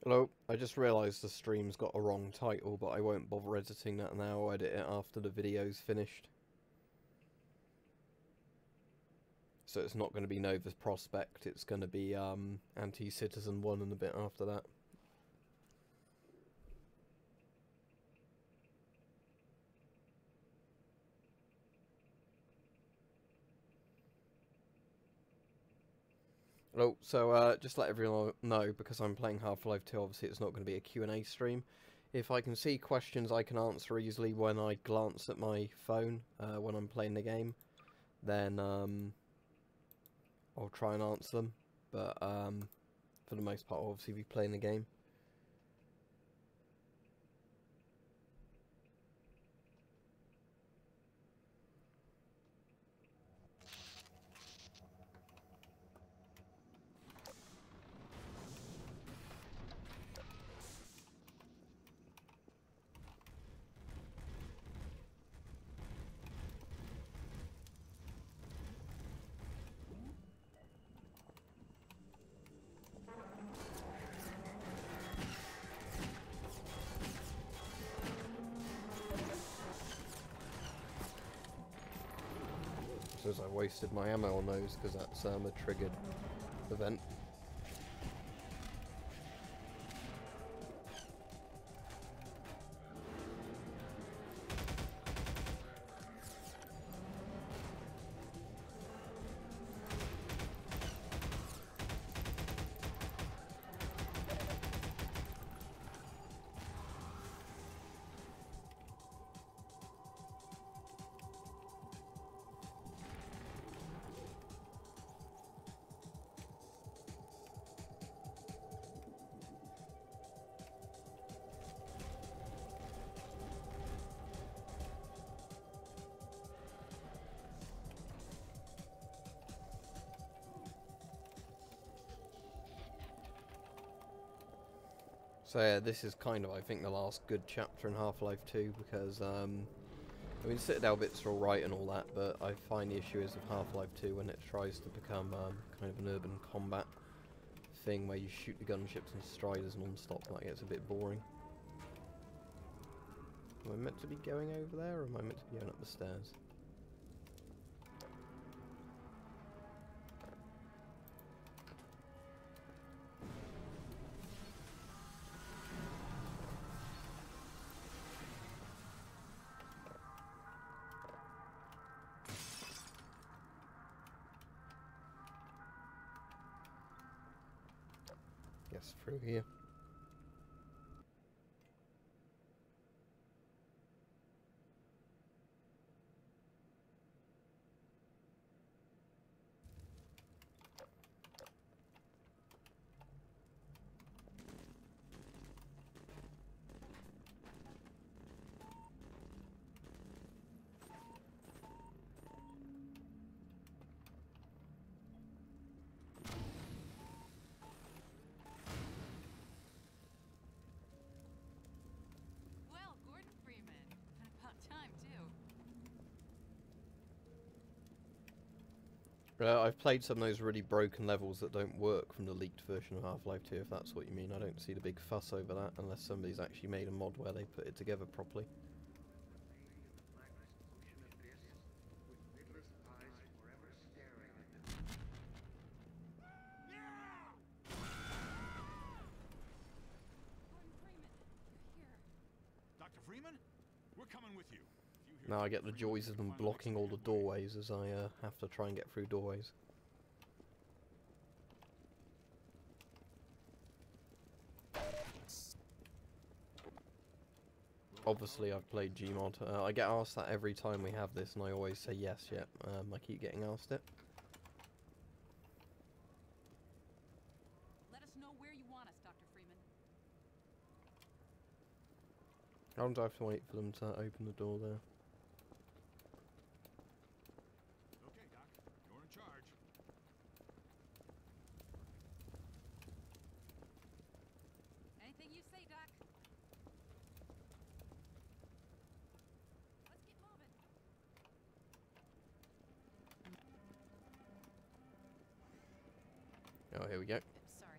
Hello, I just realised the stream's got a wrong title, but I won't bother editing that now. I'll edit it after the video's finished. So it's not going to be Nova's Prospect, it's going to be Anti-Citizen 1 and a bit after that. Oh, so just let everyone know, because I'm playing Half-Life 2, obviously it's not going to be a Q&A stream. If I can see questions I can answer easily when I glance at my phone when I'm playing the game, then I'll try and answer them. But for the most part I'll obviously be playing the game. As I wasted my ammo on those because that's a triggered event. So yeah, this is kind of, I think, the last good chapter in Half-Life 2, because, I mean, Citadel bits are alright and all that, but I find the issue is with Half-Life 2 when it tries to become kind of an urban combat thing where you shoot the gunships and striders non-stop, that gets a bit boring. Am I meant to be going over there, or am I meant to be going up the stairs? Guess through here. I've played some of those really broken levels that don't work from the leaked version of Half-Life 2, if that's what you mean. I don't see the big fuss over that, unless somebody's actually made a mod where they put it together properly. Dr. Freeman? We're coming with you. Now I get the joys of them blocking all the doorways as I have to try and get through doorways. Obviously I've played Gmod. I get asked that every time we have this and I always say yes, yet. I keep getting asked it. Let us know where you want us, Dr. Freeman. How long do I have to wait for them to open the door there? Okay, Doc. You're in charge. Anything you say, Doc. Let's get moving. Oh, here we go. Sorry.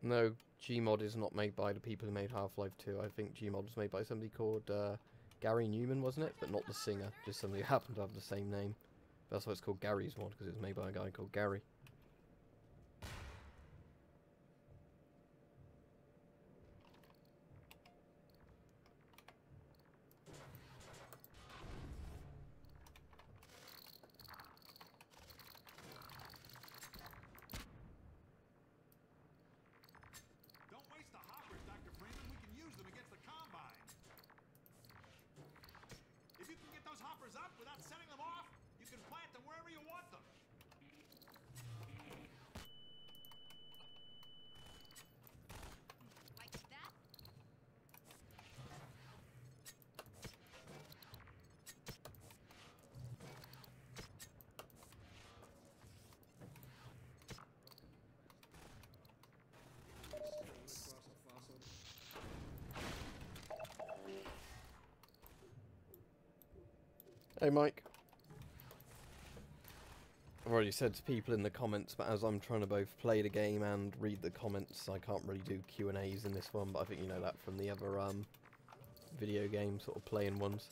No, Gmod is not made by the people who made Half-Life 2. I think Gmod was made by somebody called Gary Newman, wasn't it? But not the singer, just somebody who happened to have the same name. That's why it's called Gary's Mod, because it was made by a guy called Gary. Don't waste the hoppers, Dr. Freeman. We can use them against the Combine. If you can get those hoppers up without setting them off, you can plant them wherever you want them. Like that? Hey Mike. I've already said to people in the comments, but as I'm trying to both play the game and read the comments, I can't really do Q&As in this one, but I think you know that from the other video game sort of playing ones.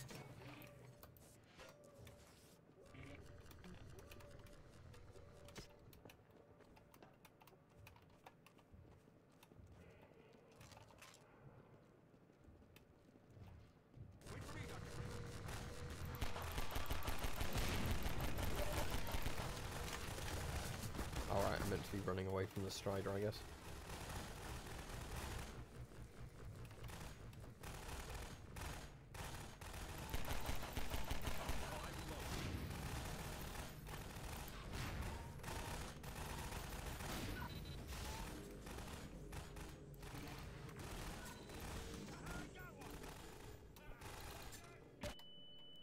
Wait for me, Dr. Freeman. Alright, I'm meant to be running away from the Strider, I guess.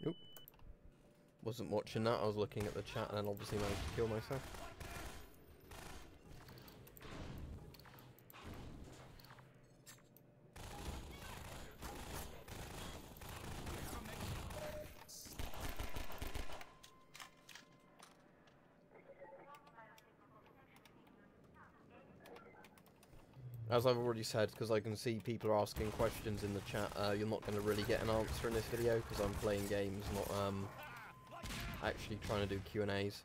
Nope. Wasn't watching that, I was looking at the chat and then obviously managed to kill myself. As I've already said, because I can see people are asking questions in the chat, you're not going to really get an answer in this video, because I'm playing games, not actually trying to do Q&As.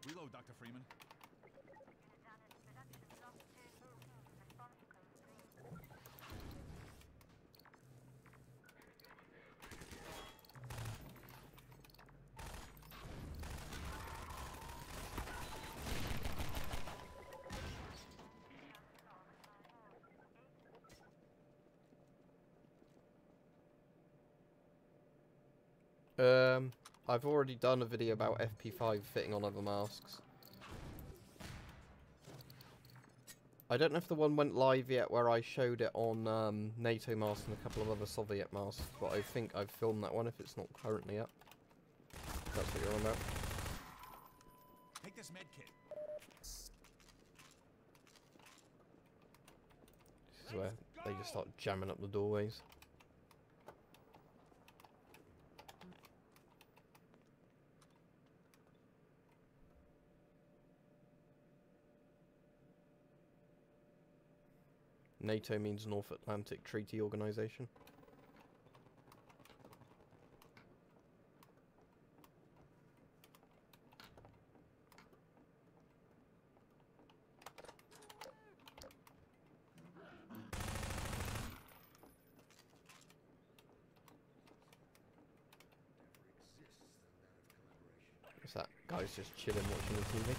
Reload, Dr. Freeman. I've already done a video about FP5 fitting on other masks. I don't know if the one went live yet where I showed it on NATO masks and a couple of other Soviet masks, but I think I've filmed that one if it's not currently up. That's what you're on about. Take this med kit. This is where they just start jamming up the doorways. NATO means North Atlantic Treaty Organization. What's that? Guy's just chilling watching the TV.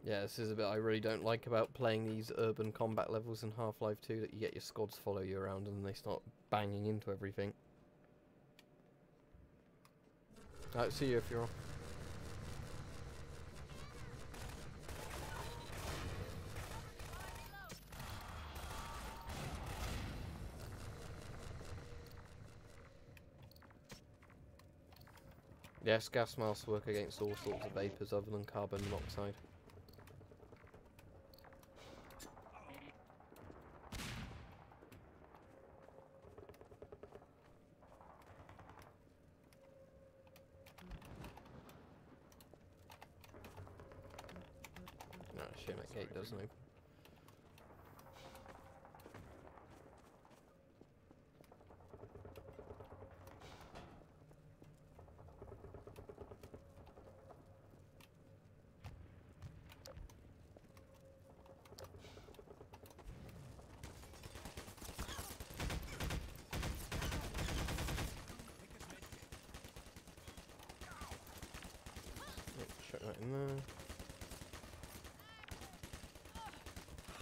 Yeah, this is a bit I really don't like about playing these urban combat levels in Half-Life 2, that you get your squads follow you around and they start banging into everything. Alright, see you if you're on. Yes, gas masks work against all sorts of vapours other than carbon monoxide. Oh shit, that gate doesn't open. Chuck that in there.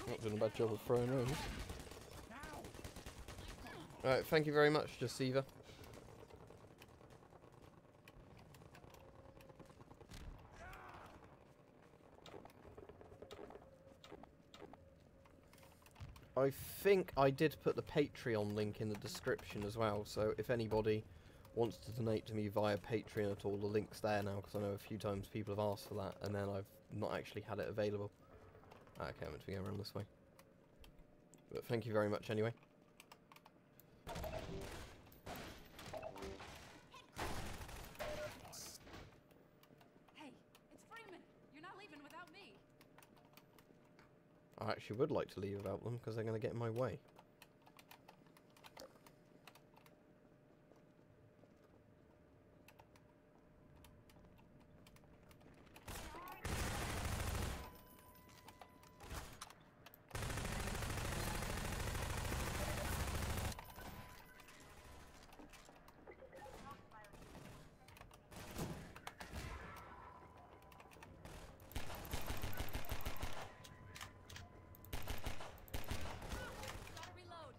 Not doing a bad job of throwing those. Alright, thank you very much, Jasiva. I think I did put the Patreon link in the description as well, so if anybody wants to donate to me via Patreon at all, the link's there now, because I know a few times people have asked for that, and then I've not actually had it available. Okay, I'm meant to be going around this way. But thank you very much anyway. Hey, it's Freeman. You're not leaving without me. I actually would like to leave without them, because they're going to get in my way. Gotta reload.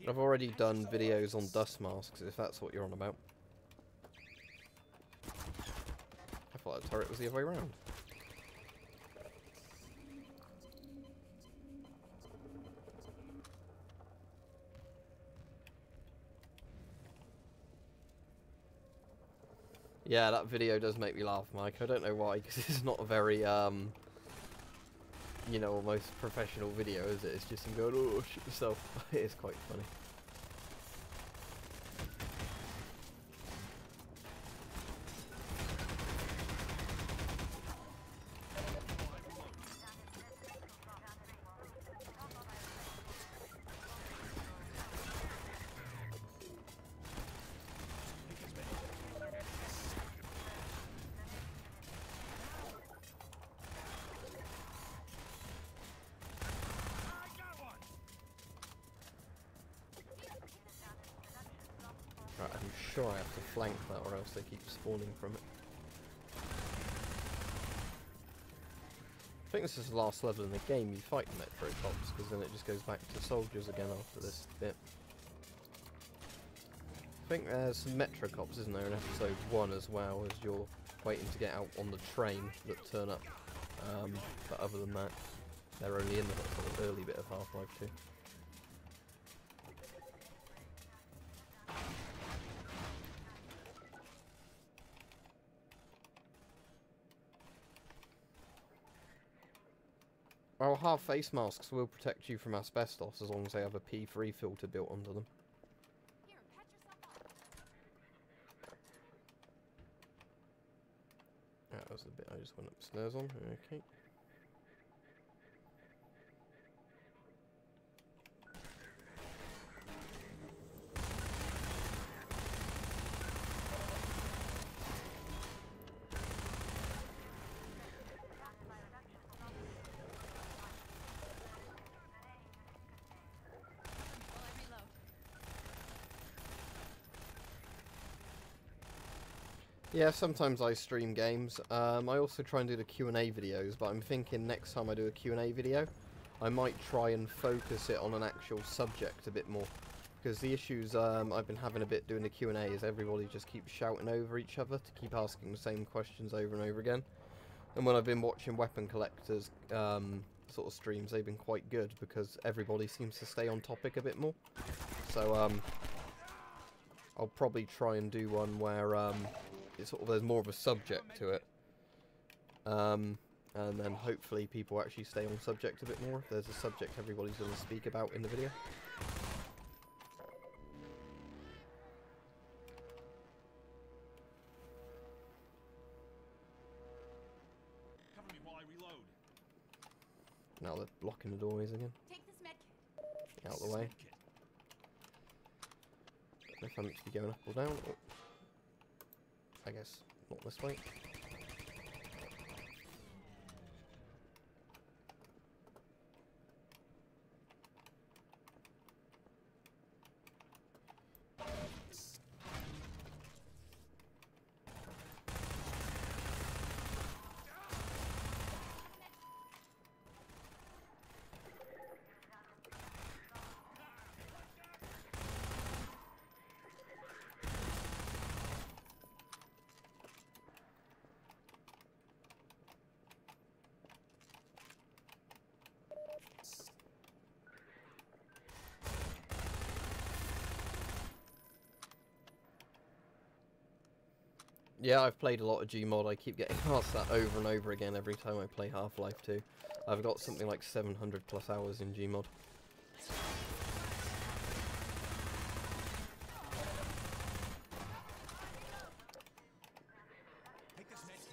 I've already done videos on dust masks, if that's what you're on about. I thought that turret was the other way around. Yeah, that video does make me laugh, Mike. I don't know why, because it's not a very, you know, almost professional video, is it? It's just him going, oh, shit yourself. It is quite funny. Right, I'm sure I have to flank that or else they keep spawning from it. I think this is the last level in the game you fight the Metro Cops, because then it just goes back to soldiers again after this bit. I think there's some Metro Cops, isn't there, in episode 1 as well, as you're waiting to get out on the train that turn up. But other than that, they're only in the sort of early bit of Half-Life 2. Well, half face masks will protect you from asbestos as long as they have a P3 filter built onto them. Here, patch yourself up. That was the bit I just went upstairs on. Okay. While I reload. Yeah, sometimes I stream games. I also try and do the Q&A videos, but I'm thinking next time I do a Q&A video, I might try and focus it on an actual subject a bit more. Because the issues I've been having a bit doing the Q&A is everybody just keeps shouting over each other to keep asking the same questions over and over again. And when I've been watching weapon collectors sort of streams, they've been quite good because everybody seems to stay on topic a bit more. So I'll probably try and do one where it's sort of there's more of a subject to it, and then hopefully people actually stay on subject a bit more if there's a subject everybody's going to speak about in the video. Cover me while I reload. Now they're blocking the doorways again. Take this med kit. Out of the way. If I'm actually going up or down, or I guess not this way. Yeah, I've played a lot of Gmod. I keep getting asked that over and over again every time I play Half-Life 2. I've got something like 700 plus hours in Gmod. Take this med kit.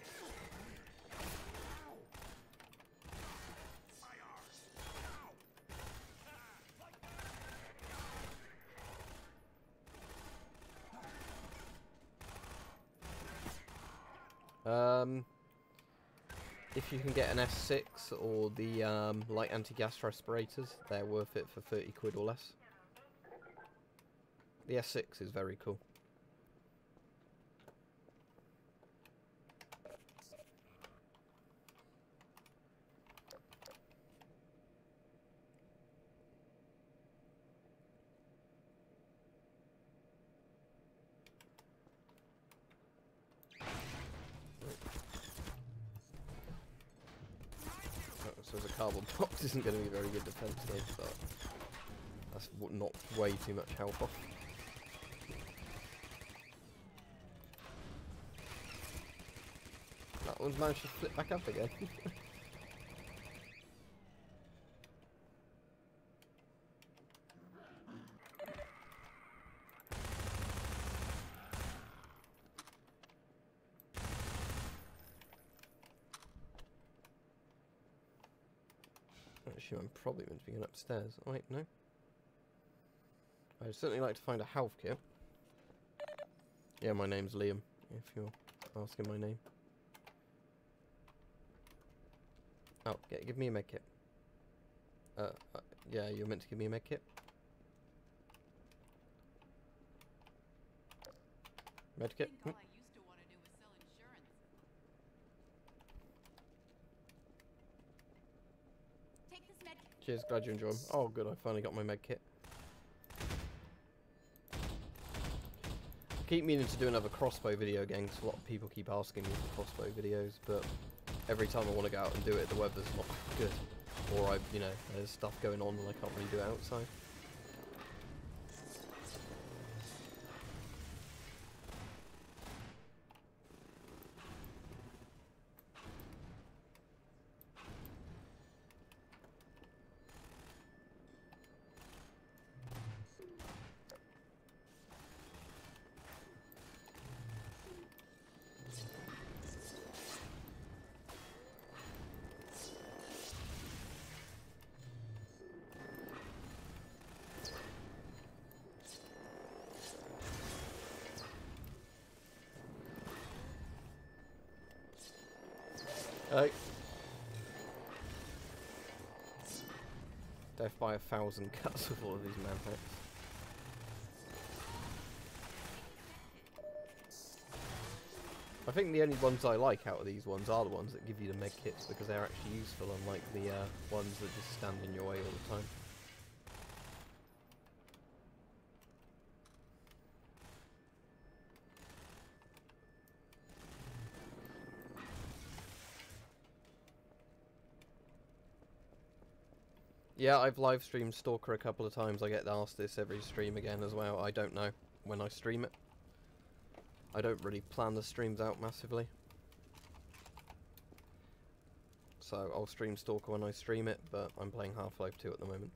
If you can get an S6 or the light anti-gas respirators, they're worth it for 30 quid or less. The S6 is very cool. So the cardboard box isn't going to be a very good defense though, but that's not way too much health off. That one's managed to flip back up again. Actually, I'm probably meant to be going upstairs. Oh, wait, no. I'd certainly like to find a health kit. Yeah, my name's Liam, if you're asking my name. Oh, yeah, give me a med kit. Yeah, you're meant to give me a med kit. Med kit? All I used to want to do was sell insurance. Take this med kit. Cheers, glad you enjoy them. Oh, good, I finally got my med kit. I keep meaning to do another crossbow video again, because a lot of people keep asking me for crossbow videos, but every time I want to go out and do it, the weather's not good. Or, there's stuff going on and I can't really do it outside. Death by 1,000 cuts with all of these manhacks. I think the only ones I like out of these ones are the ones that give you the med kits because they're actually useful, unlike the ones that just stand in your way all the time. Yeah, I've live streamed Stalker a couple of times. I get asked this every stream again as well. I don't know when I stream it. I don't really plan the streams out massively. So I'll stream Stalker when I stream it, but I'm playing Half-Life 2 at the moment.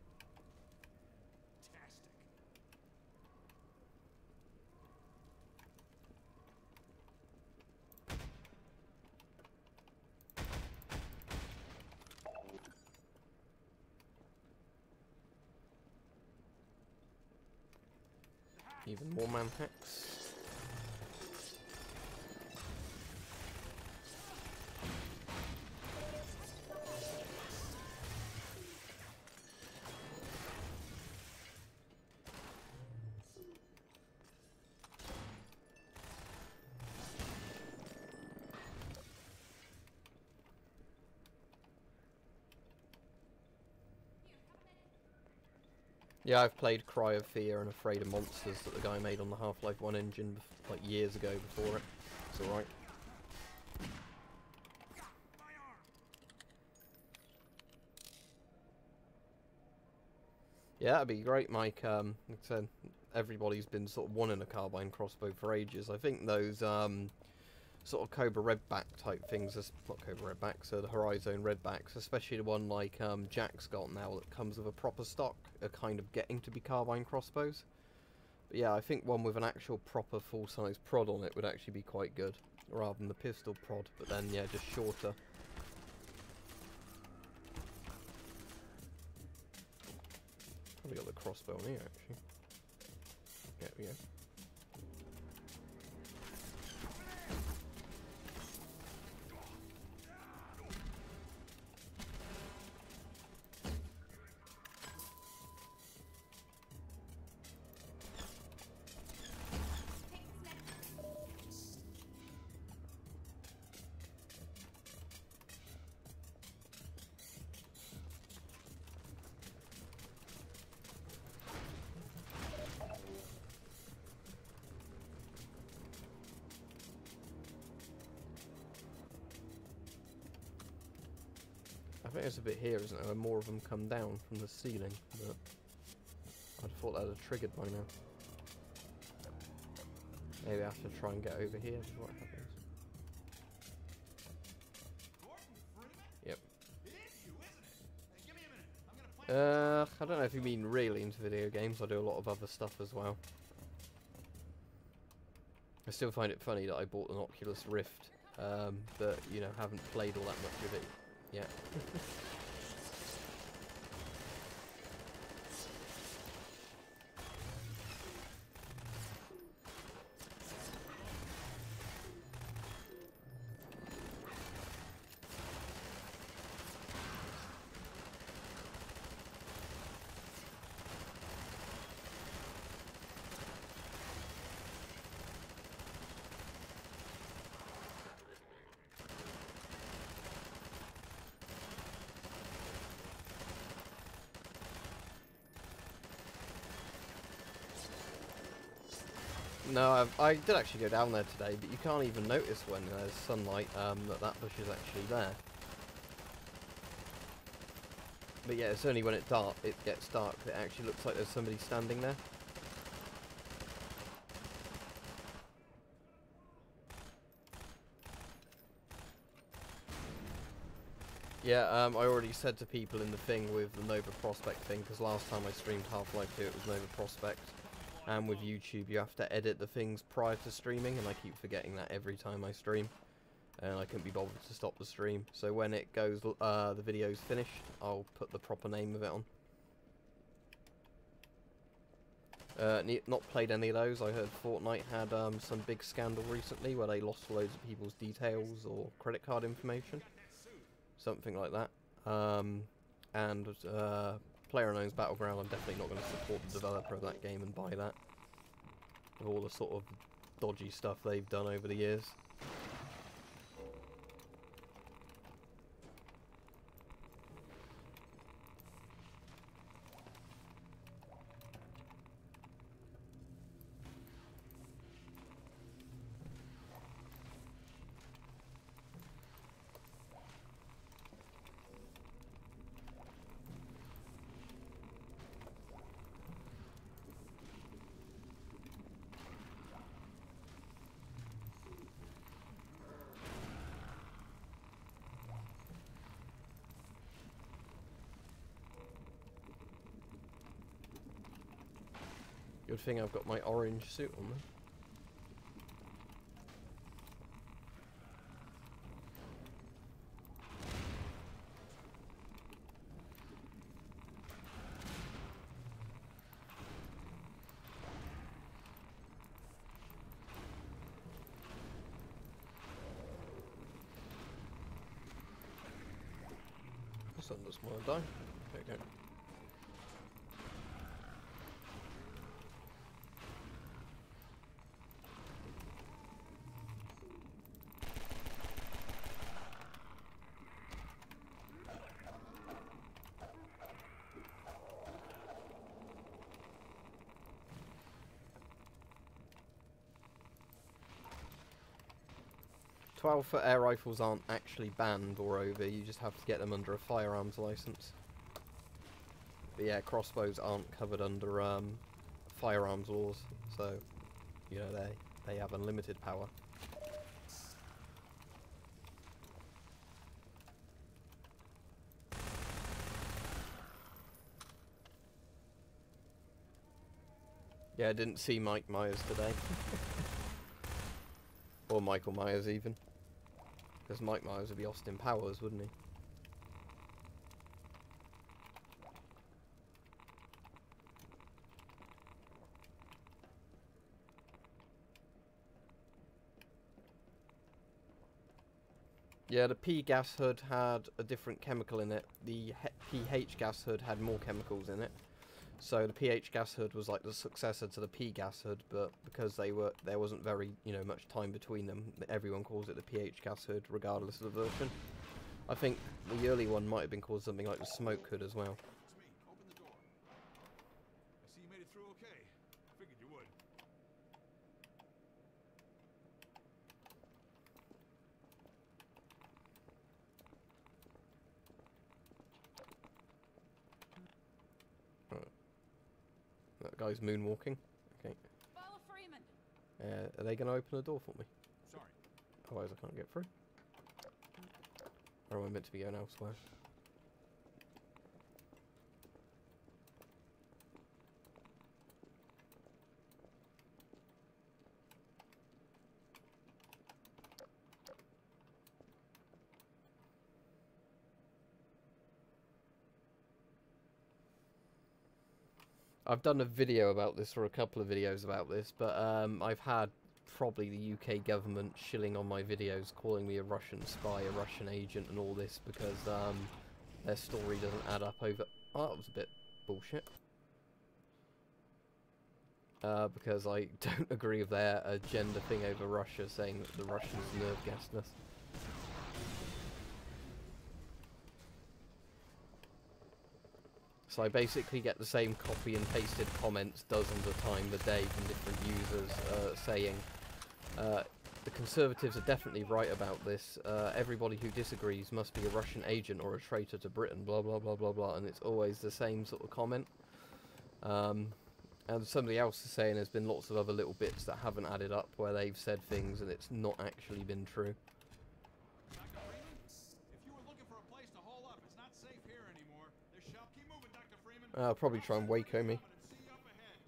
Even more man hacks. Yeah, I've played Cry of Fear and Afraid of Monsters that the guy made on the Half-Life 1 engine like years ago before it. It's alright. Yeah, that'd be great, Mike. Like I said, everybody's been sort of wanting a carbine crossbow for ages. I think those sort of Cobra Redback type things, not Cobra Redbacks, the Horizon Redbacks, especially the one like Jack's got now that comes with a proper stock, are kind of getting to be carbine crossbows. But yeah, I think one with an actual proper full-size prod on it would actually be quite good, rather than the pistol prod, but then yeah, just shorter. Probably got the crossbow on here actually. There we go. I think there's a bit here, isn't there, where more of them come down from the ceiling, but I'd have thought that would have triggered by now. Maybe I have to try and get over here before it happens. Yep. I don't know if you mean really into video games. I do a lot of other stuff as well. I still find it funny that I bought an Oculus Rift, but, you know, haven't played all that much with it yet. No, I did actually go down there today, but you can't even notice when there's sunlight that bush is actually there. But yeah, it's only when it gets dark that it actually looks like there's somebody standing there. Yeah, I already said to people in the thing with the Nova Prospect thing, because last time I streamed Half-Life 2 it was Nova Prospect. And with YouTube you have to edit the things prior to streaming, and I keep forgetting that every time I stream. And I couldn't be bothered to stop the stream. So when it goes, the video's finished, I'll put the proper name of it on. Not played any of those. I heard Fortnite had some big scandal recently where they lost loads of people's details or credit card information. Something like that. And PlayerUnknown's Battleground, I'm definitely not going to support the developer of that game and buy that. With all the sort of dodgy stuff they've done over the years. Good thing I've got my orange suit on then. Son doesn't want to die. There we go. .12-foot air rifles aren't actually banned or over, you just have to get them under a firearms license. But yeah, crossbows aren't covered under firearms laws, so you know they have unlimited power. Yeah, I didn't see Mike Myers today. Or Michael Myers even. Because Mike Myers would be Austin Powers, wouldn't he? Yeah, the P gas hood had a different chemical in it. The PH gas hood had more chemicals in it. So the PH gas hood was like the successor to the P gas hood, but because there wasn't very, much time between them, everyone calls it the PH gas hood, regardless of the version. I think the early one might have been called something like the smoke hood as well. It's me. Open the door. I see you made it through okay. Figured you would. That guy's moonwalking. Okay. Follow Freeman. Are they going to open the door for me? Sorry. Otherwise I can't get through. Or am I meant to be going elsewhere? I've done a video about this, or a couple of videos about this, but I've had probably the UK government shilling on my videos, calling me a Russian spy, a Russian agent, and all this because their story doesn't add up over... Oh, that was a bit bullshit. Because I don't agree with their agenda thing over Russia, saying that the Russians nerve gassed us. So I basically get the same copy and pasted comments dozens of times a day from different users saying the Conservatives are definitely right about this, everybody who disagrees must be a Russian agent or a traitor to Britain, blah blah blah blah blah, and it's always the same sort of comment. And somebody else is saying there's been lots of other little bits that haven't added up where they've said things and it's not actually been true. Dr. Freeman, if you were looking for a place to hole up, it's not safe here anymore. Keep moving, Dr. Freeman. I'll probably try and Waco me. See you up ahead.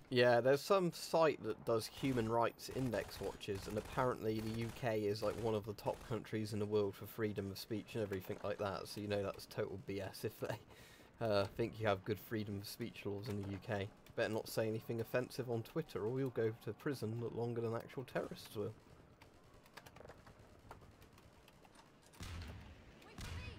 Yeah, there's some site that does human rights index watches, and apparently the UK is like one of the top countries in the world for freedom of speech and everything like that, so you know that's total BS if they think you have good freedom of speech laws in the UK. better not say anything offensive on Twitter or you'll go to prison longer than actual terrorists will. Wait for me!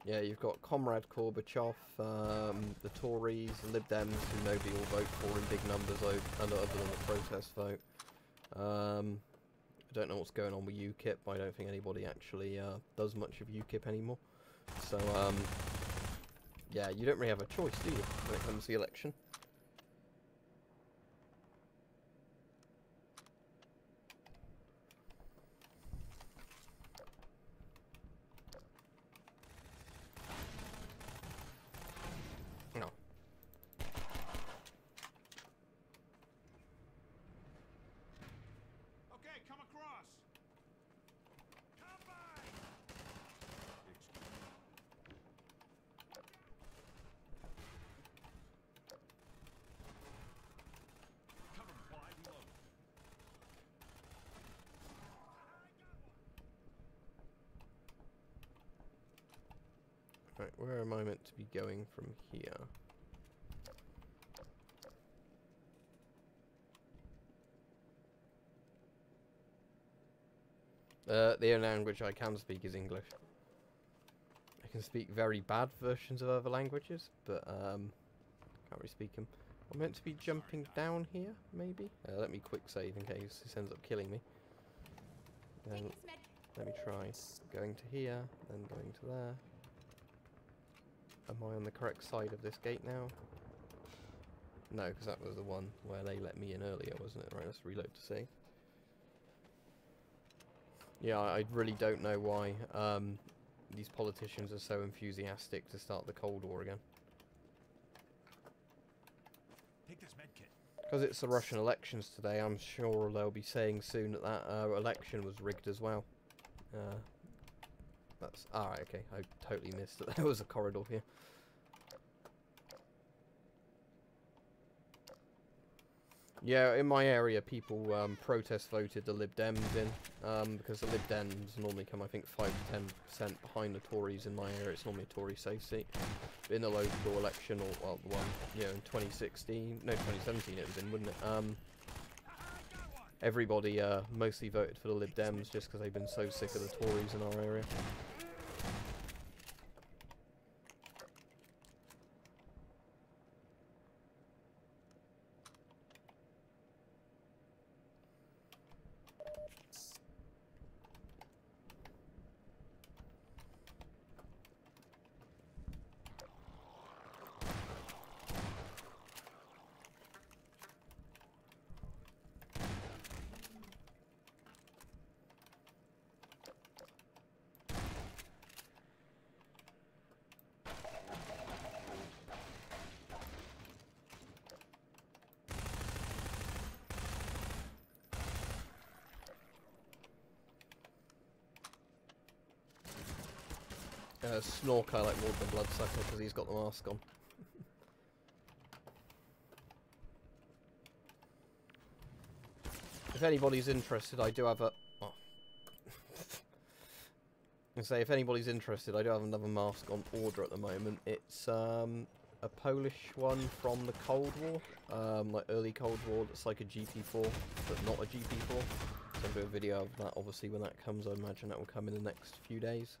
Yeah, you've got Comrade Gorbachev, the Tories, the Lib Dems, who nobody will vote for in big numbers other than the protest vote. I don't know what's going on with UKIP. I don't think anybody actually does much of UKIP anymore. So, yeah, you don't really have a choice, do you, when it comes to the election? No. Okay, come across. Combine. Cover wide and low. Right, where am I meant to be going from here? The only language I can speak is English. I can speak very bad versions of other languages, but can't really speak them. I'm meant to be jumping down here, maybe? Let me quick save in case this ends up killing me. Then let me try going to here, then going to there. Am I on the correct side of this gate now? No, because that was the one where they let me in earlier, wasn't it? Right, let's reload to save. Yeah, I really don't know why these politicians are so enthusiastic to start the Cold War again. Take this med kit. Because it's the Russian elections today, I'm sure they'll be saying soon that that election was rigged as well. That's... Alright, okay, I totally missed that there was a corridor here. Yeah, in my area, people protest voted the Lib Dems in, because the Lib Dems normally come, I think, 5 to 10% behind the Tories in my area. It's normally a Tory safe seat. But in the local election, or, well, the one, you know, in 2016, no, 2017 it was in, wouldn't it? Everybody mostly voted for the Lib Dems just because they've been so sick of the Tories in our area. Snork I like more than Bloodsucker because he's got the mask on. If anybody's interested, I do have a... Oh. I say, if anybody's interested, I do have another mask on order at the moment. It's a Polish one from the Cold War, like early Cold War, that's like a GP4, but not a GP4. So I'll do a video of that, obviously, when that comes. I imagine that will come in the next few days.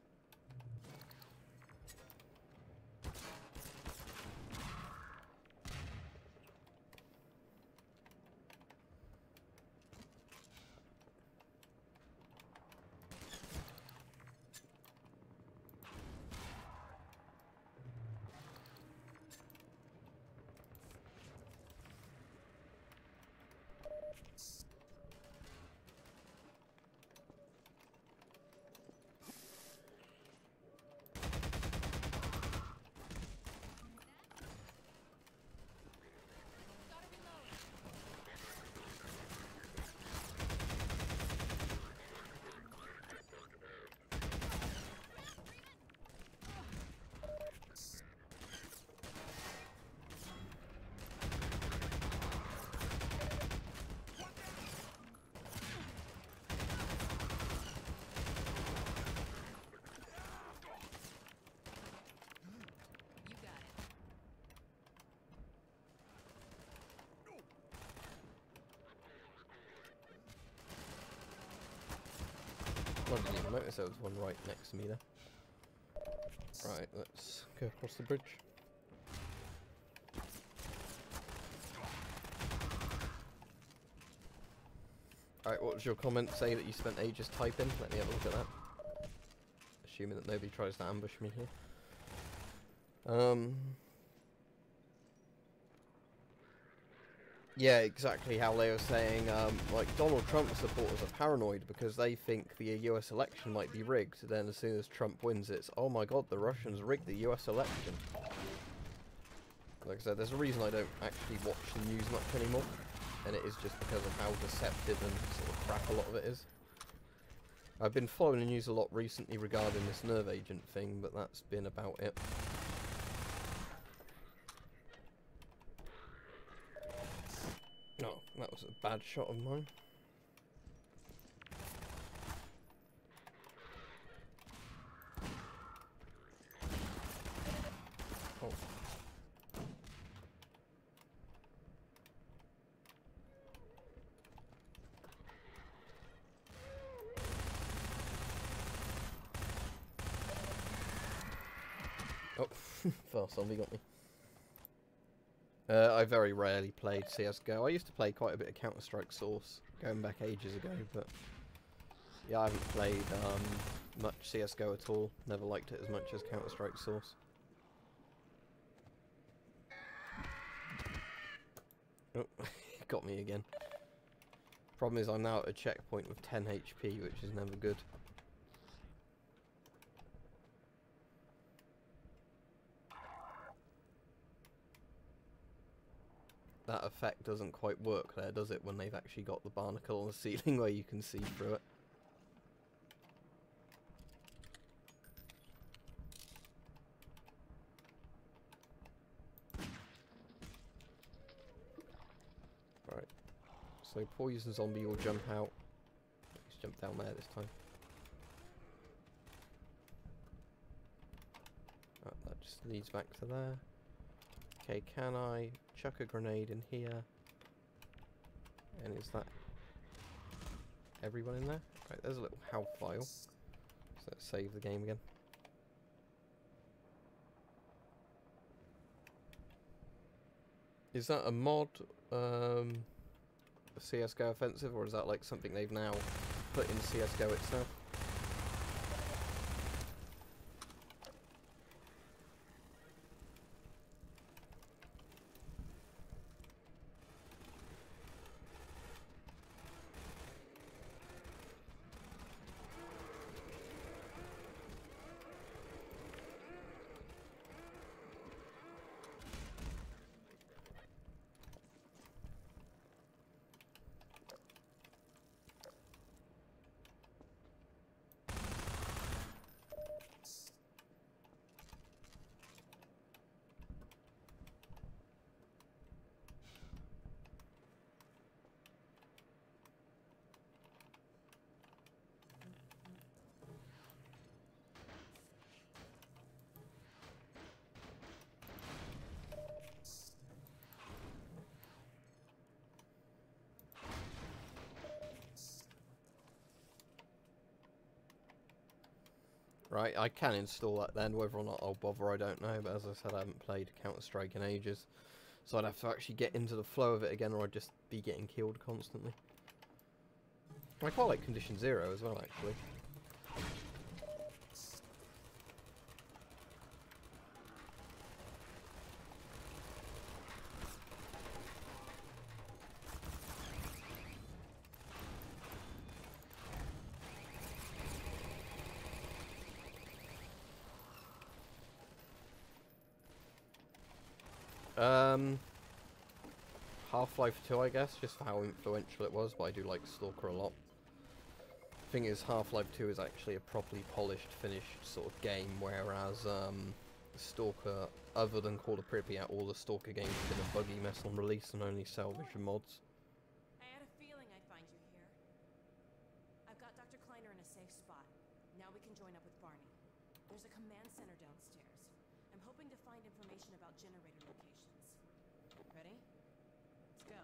I didn't even notice there was one right next to me there. Right, let's go across the bridge. Alright, what was your comment? Say that you spent ages typing? Let me have a look at that. Assuming that nobody tries to ambush me here. Yeah, exactly how they were saying, like, Donald Trump supporters are paranoid because they think the US election might be rigged. Then as soon as Trump wins, it's, oh my god, the Russians rigged the US election. Like I said, there's a reason I don't actually watch the news much anymore. And it is just because of how deceptive and sort of crap a lot of it is. I've been following the news a lot recently regarding this nerve agent thing, but that's been about it. Oh, that was a bad shot of mine. Oh. Oh, fast zombie got me. I very rarely played CSGO. I used to play quite a bit of Counter-Strike Source, going back ages ago, but yeah, I haven't played much CSGO at all. Never liked it as much as Counter-Strike Source. Oh, got me again. Problem is I'm now at a checkpoint with 10 HP, which is never good. That effect doesn't quite work there, does it, when they've actually got the barnacle on the ceiling where you can see through it. Right. So poison zombie will jump out. Let's jump down there this time. Oh, that just leads back to there. Okay, can I chuck a grenade in here? And is that everyone in there? Right, there's a little HAL file. So let's save the game again. Is that a mod, CSGO offensive, or is that like something they've now put in CSGO itself? Right, I can install that then. Whether or not I'll bother, I don't know. But as I said, I haven't played Counter-Strike in ages. So I'd have to actually get into the flow of it again, or I'd just be getting killed constantly. I quite like Condition Zero as well, actually. Half-Life 2, I guess, just for how influential it was, but I do like Stalker a lot. Thing is, Half-Life 2 is actually a properly polished, finished sort of game, whereas Stalker, other than Call of Pripyat, all the Stalker games have been a buggy mess on release and only salvaged mods. I had a feeling I'd find you here. I've got Dr. Kleiner in a safe spot. Now we can join up with Barney. There's a command center downstairs. I'm hoping to find information about generator locations. Ready? Let's go.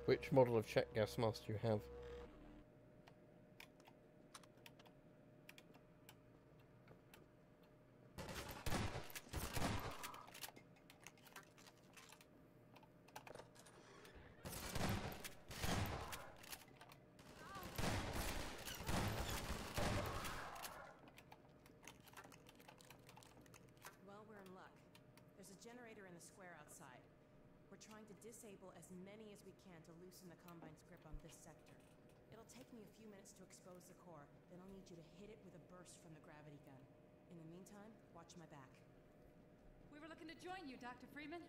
Which model of check gas mask do you have? Well, we're in luck. There's a generator in the square outside. We're trying to disable as many as we can to loosen the Combine's grip on this sector. It'll take me a few minutes to expose the core, then I'll need you to hit it with a burst from the gravity gun. In the meantime, watch my back. We were looking to join you, Dr. Freeman.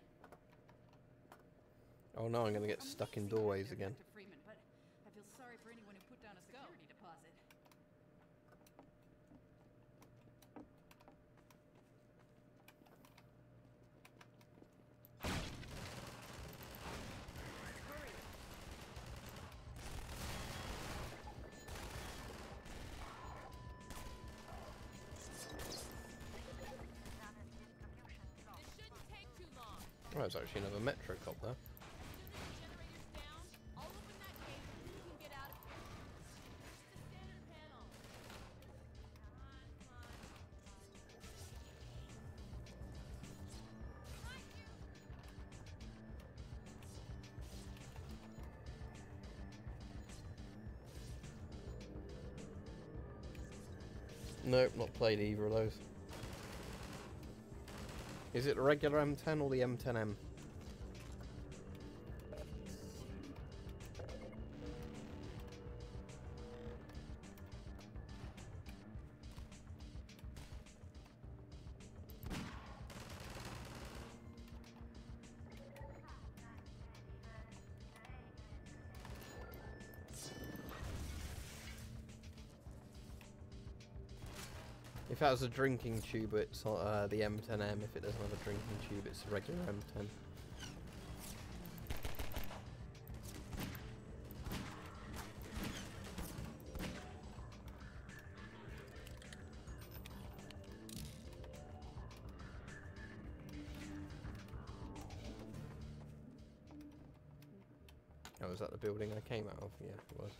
Oh no, I'm gonna get stuck in doorways again. Dr. Freeman, but I feel sorry for anyone who put down a security deposit. This shouldn't take too long. Oh, there's actually another metro cop there. As soon as the generator's down, I'll open that gate and you can get out of here. Just a standard panel. Come on, come on. Behind you! Nope, not played either of those. Is it the regular M10 or the M10M? If that was a drinking tube, it's the M10M. If it doesn't have a drinking tube, it's the regular M10. Oh, was that the building I came out of? Yeah, it was.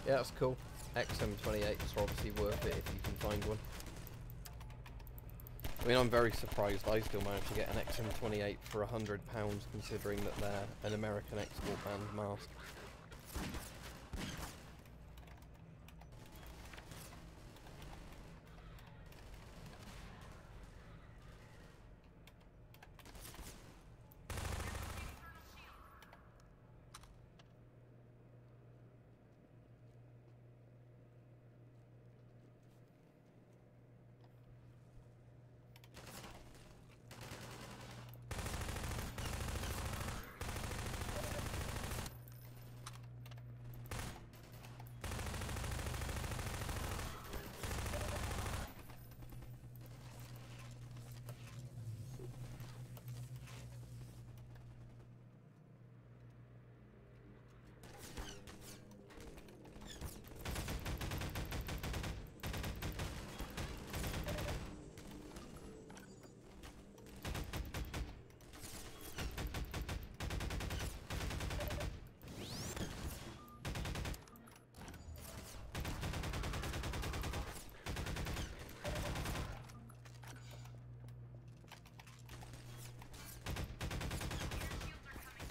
Yeah, that's cool. XM28 is obviously worth it if you can find one. I mean, I'm very surprised I still managed to get an XM28 for £100 considering that they're an American export banned mask.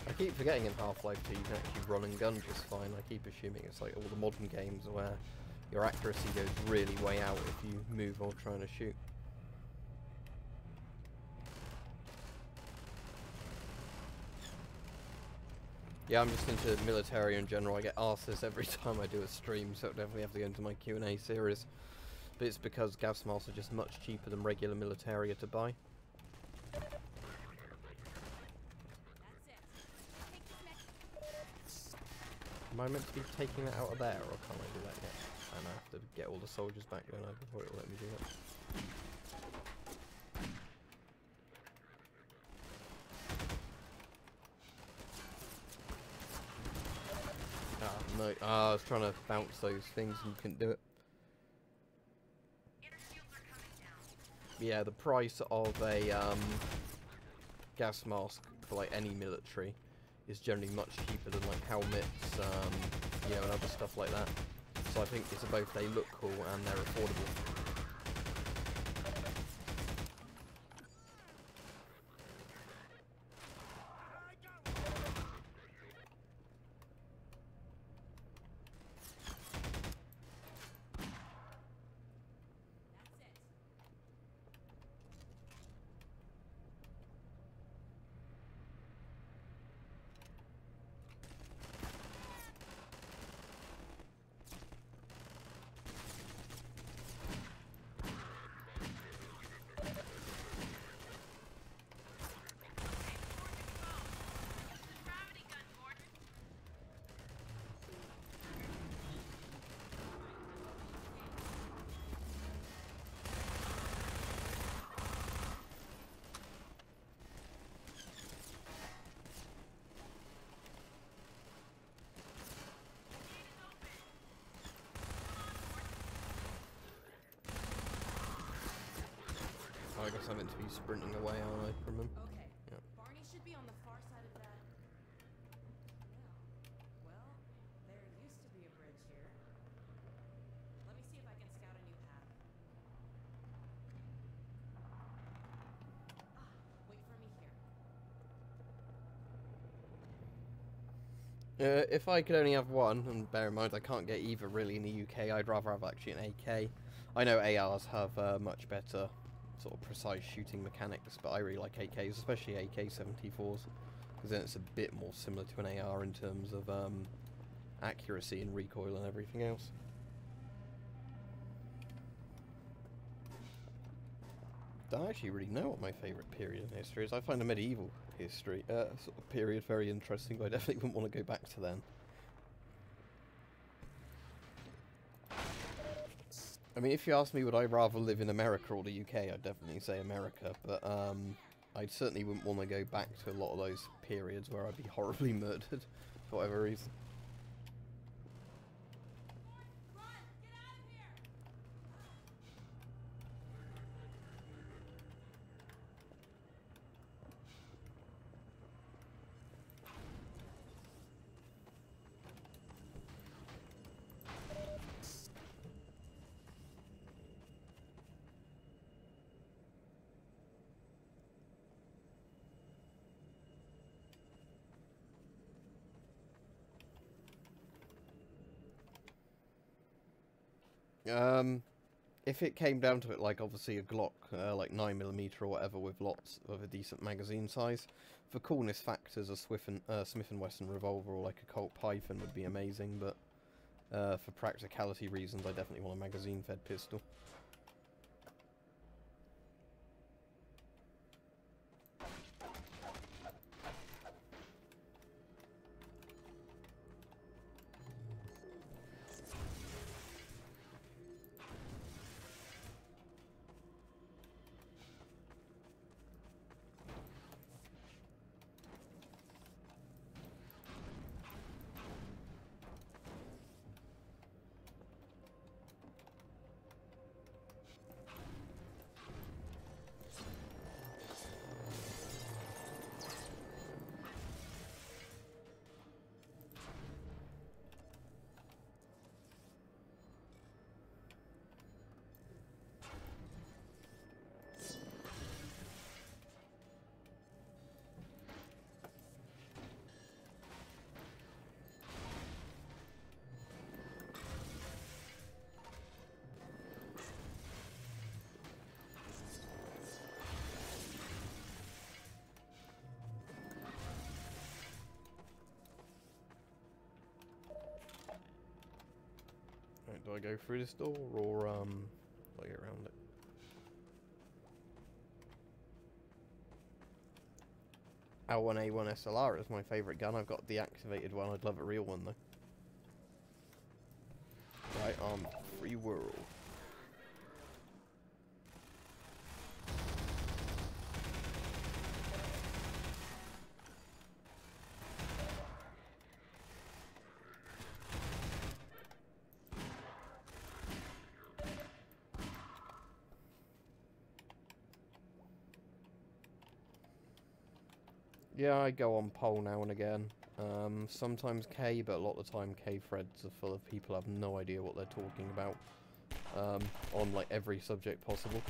I keep forgetting in Half-Life 2 you can actually run and gun just fine. I keep assuming it's like all the modern games where your accuracy goes really way out if you move while trying to shoot. Yeah, I'm just into military in general. I get asked this every time I do a stream, so it'll definitely have to go into my Q&A series. But it's because gas masks are just much cheaper than regular militaria to buy. Am I meant to be taking that out of there, or can't I do that yet? And I have to get all the soldiers back, don't I, before it'll let me do that. No, I was trying to bounce those things and couldn't do it. Yeah, the price of a gas mask for like any military is generally much cheaper than like helmets, you know, and other stuff like that. So I think it's both they look cool and they're affordable. I guess I'm meant to be sprinting away, aren't I, from him? Okay. Yeah. Barney should be on the far side of that. Yeah. Well, there used to be a bridge here. Let me see if I can scout a new path. Wait for me here. If I could only have one, and bear in mind I can't get either really in the UK, I'd rather have actually an AK. I know ARs have much better sort of precise shooting mechanics, but I really like AKs, especially AK-74s, because then it's a bit more similar to an AR in terms of accuracy and recoil and everything else. I don't actually really know what my favourite period in history is. I find the medieval history sort of period very interesting, but I definitely wouldn't want to go back to then. I mean, if you ask me would I rather live in America or the UK, I'd definitely say America, but I certainly wouldn't want to go back to a lot of those periods where I'd be horribly murdered for whatever reason. If it came down to it, like obviously a Glock, like 9mm or whatever, with lots of a decent magazine size, for coolness factors, a Smith & Wesson revolver or like a Colt Python would be amazing, but for practicality reasons, I definitely want a magazine-fed pistol. Right, do I go through this door, or, do I go around it? L1A1 SLR is my favourite gun. I've got the activated one. I'd love a real one, though. Right, free world. Yeah, I go on poll now and again. Sometimes K, but a lot of the time K threads are full of people who have no idea what they're talking about. On like every subject possible.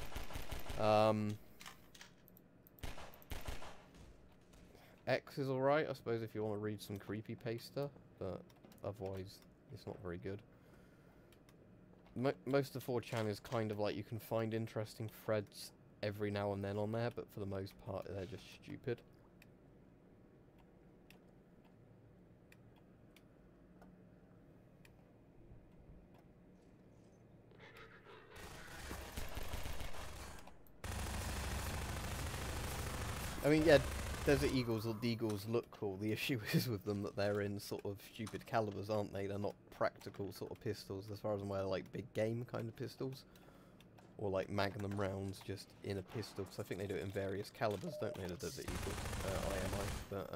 X is alright, I suppose, if you want to read some creepypasta, but otherwise it's not very good. Most of 4chan is kind of like you can find interesting threads every now and then on there, but for the most part they're just stupid. I mean, yeah, Desert Eagles or Deagles look cool. The issue is with them that they're in sort of stupid calibers, aren't they? They're not practical sort of pistols, as far as I'm aware, like big game kind of pistols. Or like Magnum rounds just in a pistol, because I think they do it in various calibers, don't they, the Desert Eagle, IMI. But,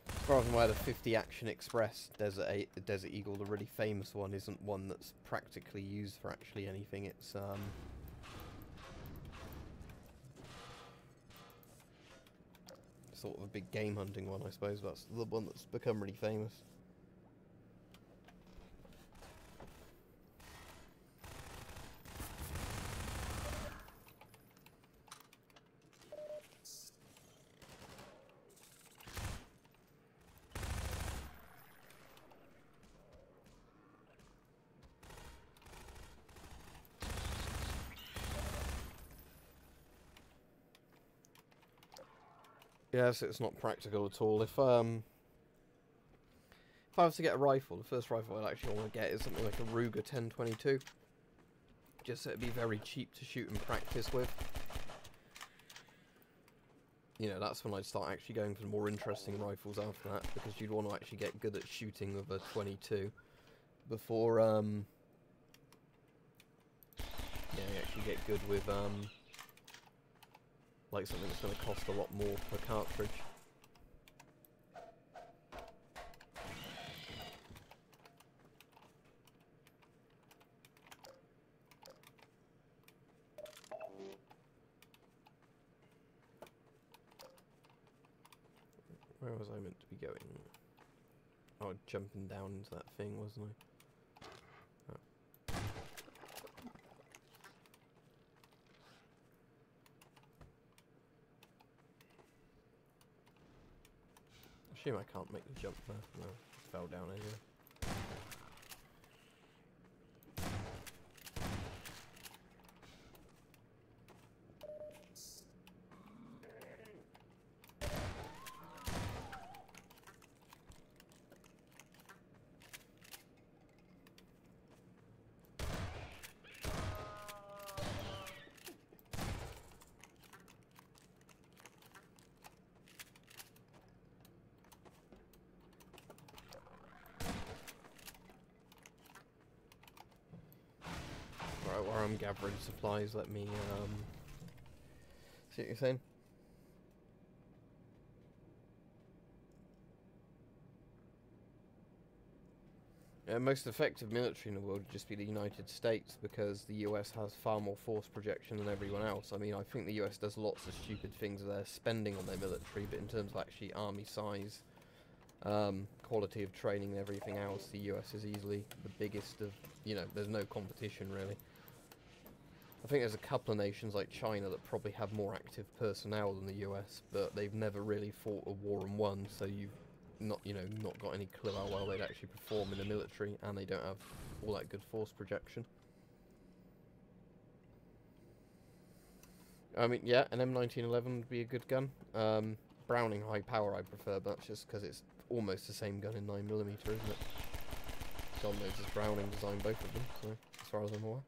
as far as I'm aware, the 50 Action Express Desert Eagle, the really famous one, isn't one that's practically used for actually anything. It's, sort of a big game hunting one, I suppose. That's the one that's become really famous. Yes, it's not practical at all. If I was to get a rifle, the first rifle I'd actually want to get is something like a Ruger 1022. Just so it'd be very cheap to shoot and practice with. You know, that's when I'd start actually going for the more interesting rifles after that, because you'd want to actually get good at shooting with a 22 before, yeah, you actually get good with, like something that's going to cost a lot more per cartridge. Where was I meant to be going? Oh, jumping down into that thing, wasn't I? Oh. I assume I can't make the jump there. No, I fell down anyway. Where I'm gathering supplies, let me, see what you're saying? Most effective military in the world would just be the United States, because the US has far more force projection than everyone else. I mean, I think the US does lots of stupid things with their spending on their military, but in terms of actually army size, quality of training and everything else, the US is easily the biggest of, you know, there's no competition really. I think there's a couple of nations like China that probably have more active personnel than the US, but they've never really fought a war and won, so you've not, you know, not got any clue how well they'd actually perform in the military, and they don't have all that good force projection. I mean, yeah, an M1911 would be a good gun. Browning high power I prefer, but that's just because it's almost the same gun in 9mm, isn't it? John Moses Browning designed both of them, so as far as I'm aware.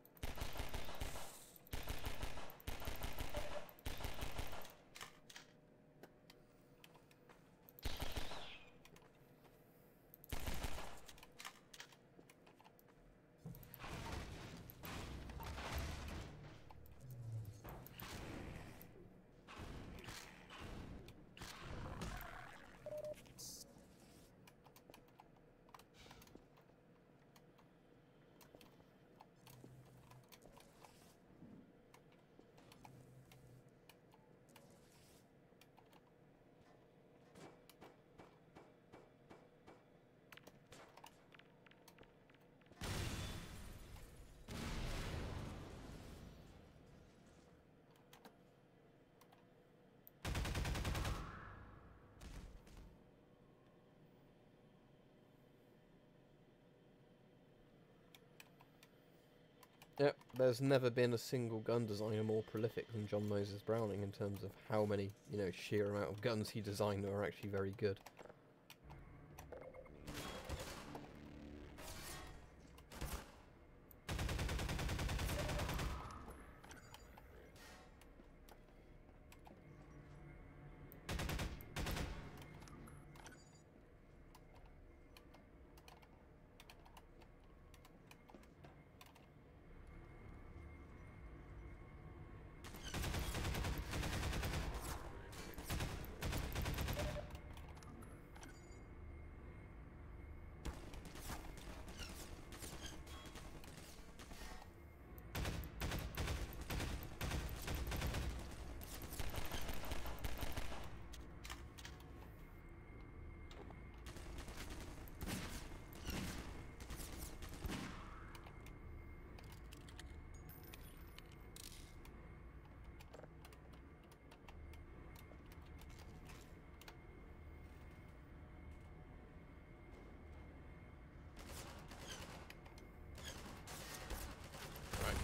Yep, there's never been a single gun designer more prolific than John Moses Browning in terms of how many, you know, sheer amount of guns he designed that are actually very good.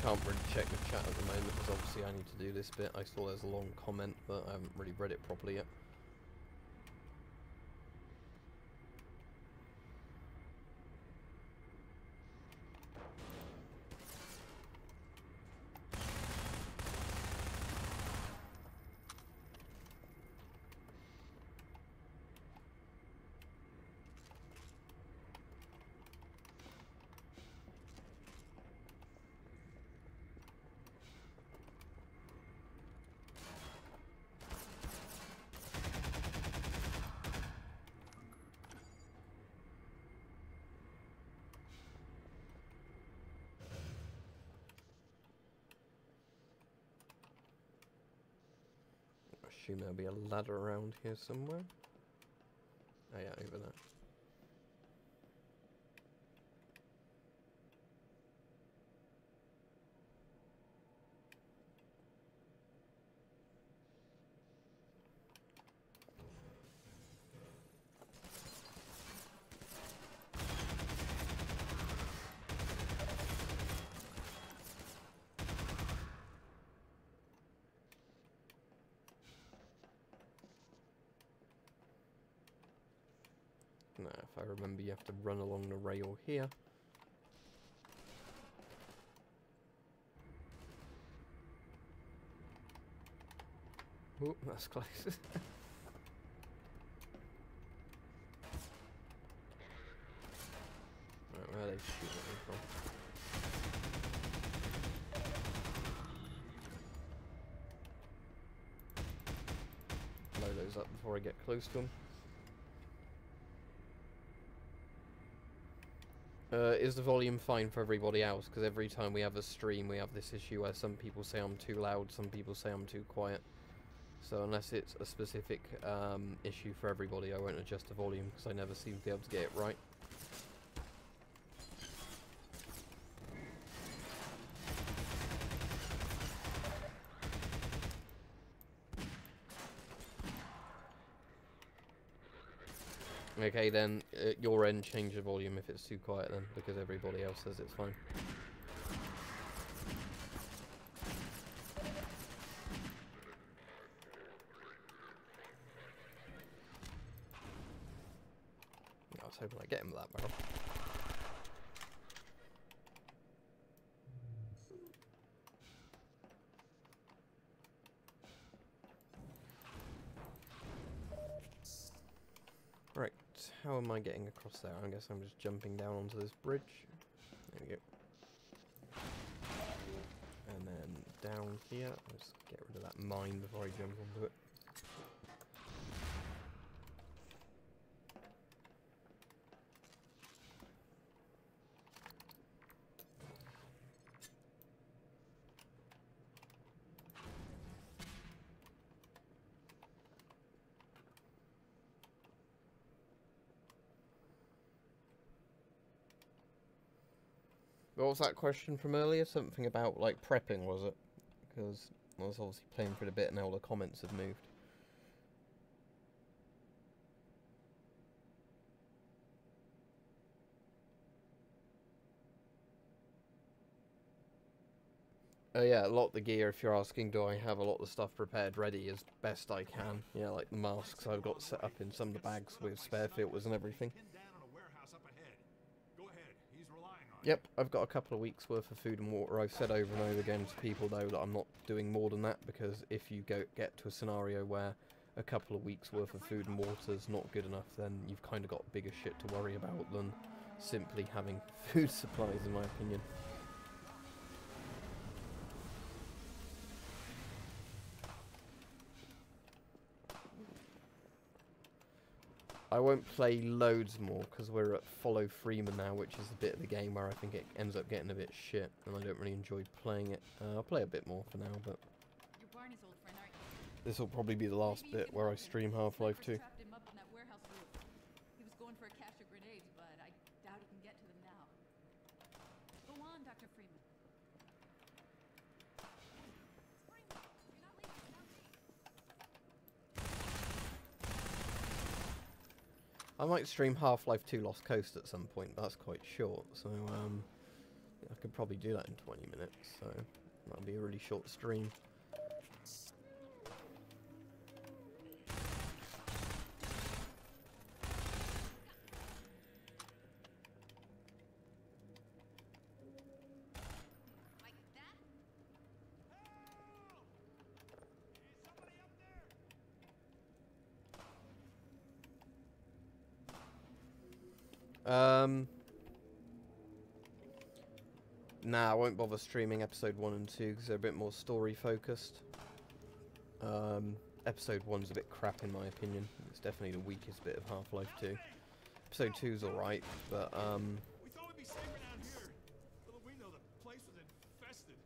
Can't really check the chat at the moment because obviously I need to do this bit. I saw there's a long comment, but I haven't really read it properly yet. I assume there'll be a ladder around here somewhere. Oh yeah, over there. Now, if I remember, you have to run along the rail here. Oh, that's close. Right, where are they shooting me from? Blow those up before I get close to them. Is the volume fine for everybody else? Because every time we have a stream, we have this issue where some people say I'm too loud, some people say I'm too quiet. So unless it's a specific issue for everybody, I won't adjust the volume because I never seem to be able to get it right. Okay, then at your end, change the volume if it's too quiet then, because everybody else says it's fine. I was hoping I'd get him with that barrel. how am I getting across there? I guess I'm just jumping down onto this bridge. There we go. And then down here, let's get rid of that mine before I jump onto it. What was that question from earlier? Something about, like, prepping, was it? Because I was obviously playing for it a bit and all the comments have moved. Oh yeah, a lot of the gear, if you're asking, do I have a lot of the stuff prepared ready as best I can? Yeah, like the masks I've got set up in some of the bags with spare filters and everything. Yep, I've got a couple of weeks worth of food and water. I've said over and over again to people though that I'm not doing more than that, because if you get to a scenario where a couple of weeks worth of food and water is not good enough, then you've kind of got bigger shit to worry about than simply having food supplies, in my opinion. I won't play loads more because we're at Follow Freeman now, which is a bit of the game where I think it ends up getting a bit shit, and I don't really enjoy playing it. I'll play a bit more for now, but this will probably be the last bit where I stream Half-Life 2. He was going for a cache of grenades, but I doubt he can get to them now. Go on, Dr. Freeman. I might stream Half-Life 2 Lost Coast at some point. That's quite short, so I could probably do that in 20 minutes, so that'll be a really short stream. Nah, I won't bother streaming episode 1 and 2 because they're a bit more story focused. Episode 1's a bit crap in my opinion. It's definitely the weakest bit of Half-Life 2. Episode 2's alright, but We thought we'd be safer down here. Little we know the place was infested.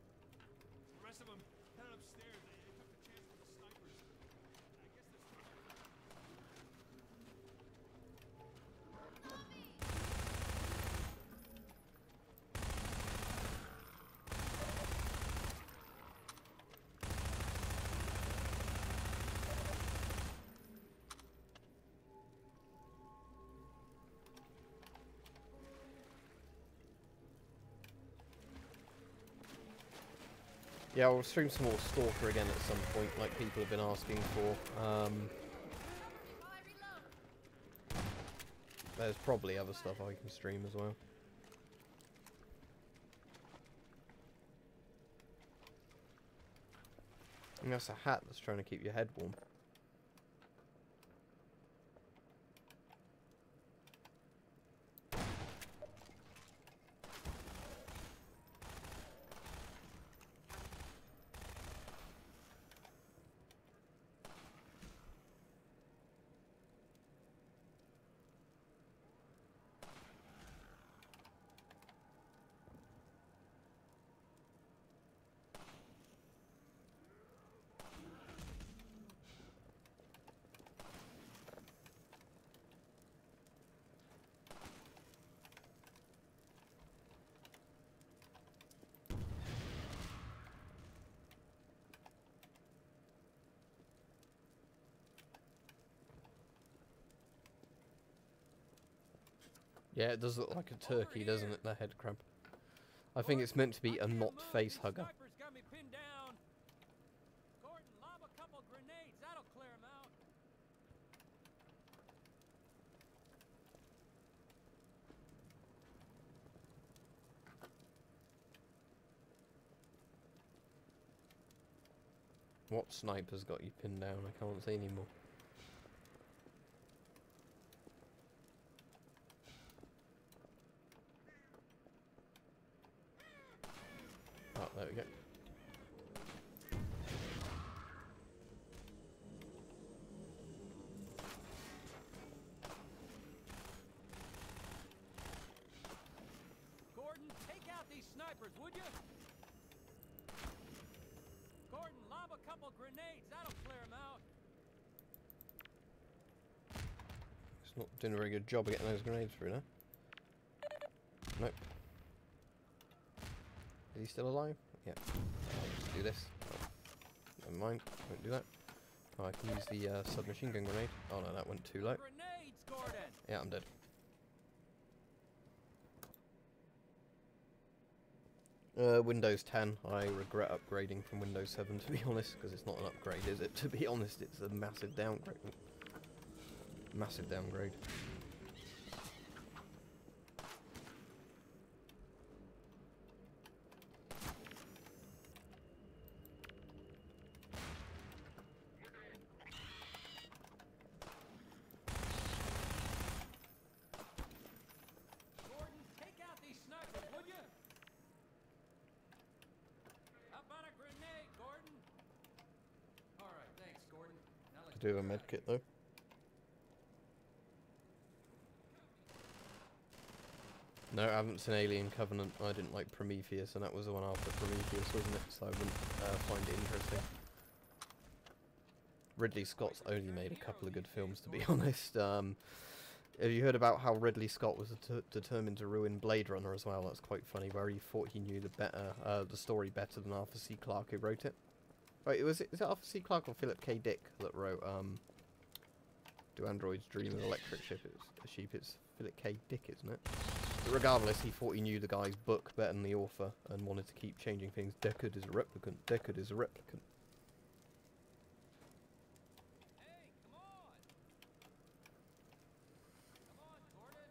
The rest of them headed upstairs. They took the chance with the snipers. I guess yeah, I'll stream some more Stalker again at some point, like people have been asking for. There's probably other stuff I can stream as well. And that's a hat that's trying to keep your head warm. Yeah, it does look like a turkey, doesn't it, the head crab? I think it's meant to be a not face hugger. Snipers got me pinned down. Gordon, lob a couple grenades. That'll clear him out. What sniper's got you pinned down? I can't see anymore. There we go. Gordon, take out these snipers, would you? Gordon, lob a couple grenades. That'll clear them out. It's not doing a very good job of getting those grenades through now. Nope. Is he still alive? Yeah. I'll just do this. Oh, never mind. Won't do that. Oh, I can use the submachine gun grenade. Oh no, that went too low. Grenades, Gordon. Yeah, I'm dead. Windows 10. I regret upgrading from Windows 7, to be honest, because it's not an upgrade, is it? To be honest, it's a massive downgrade. Massive downgrade. Gordon, take out these snipers, would you? How about a grenade, Gordon? All right, thanks, Gordon. Now let's Do a med kit though. No, I haven't seen Alien Covenant. I didn't like Prometheus, and that was the one after Prometheus, wasn't it? So I wouldn't find it interesting. Ridley Scott's only made a couple of good films, to be honest. Have you heard about how Ridley Scott was determined to ruin Blade Runner as well? That's quite funny, where he thought he knew the story better than Arthur C. Clarke, who wrote it. Wait, is it Arthur C. Clarke or Philip K. Dick that wrote Do Androids Dream of Electric Sheep? It's Philip K. Dick, isn't it? But regardless, he thought he knew the guy's book better than the author and wanted to keep changing things. Deckard is a replicant. Deckard is a replicant. Hey, come on! Come on, Gordon!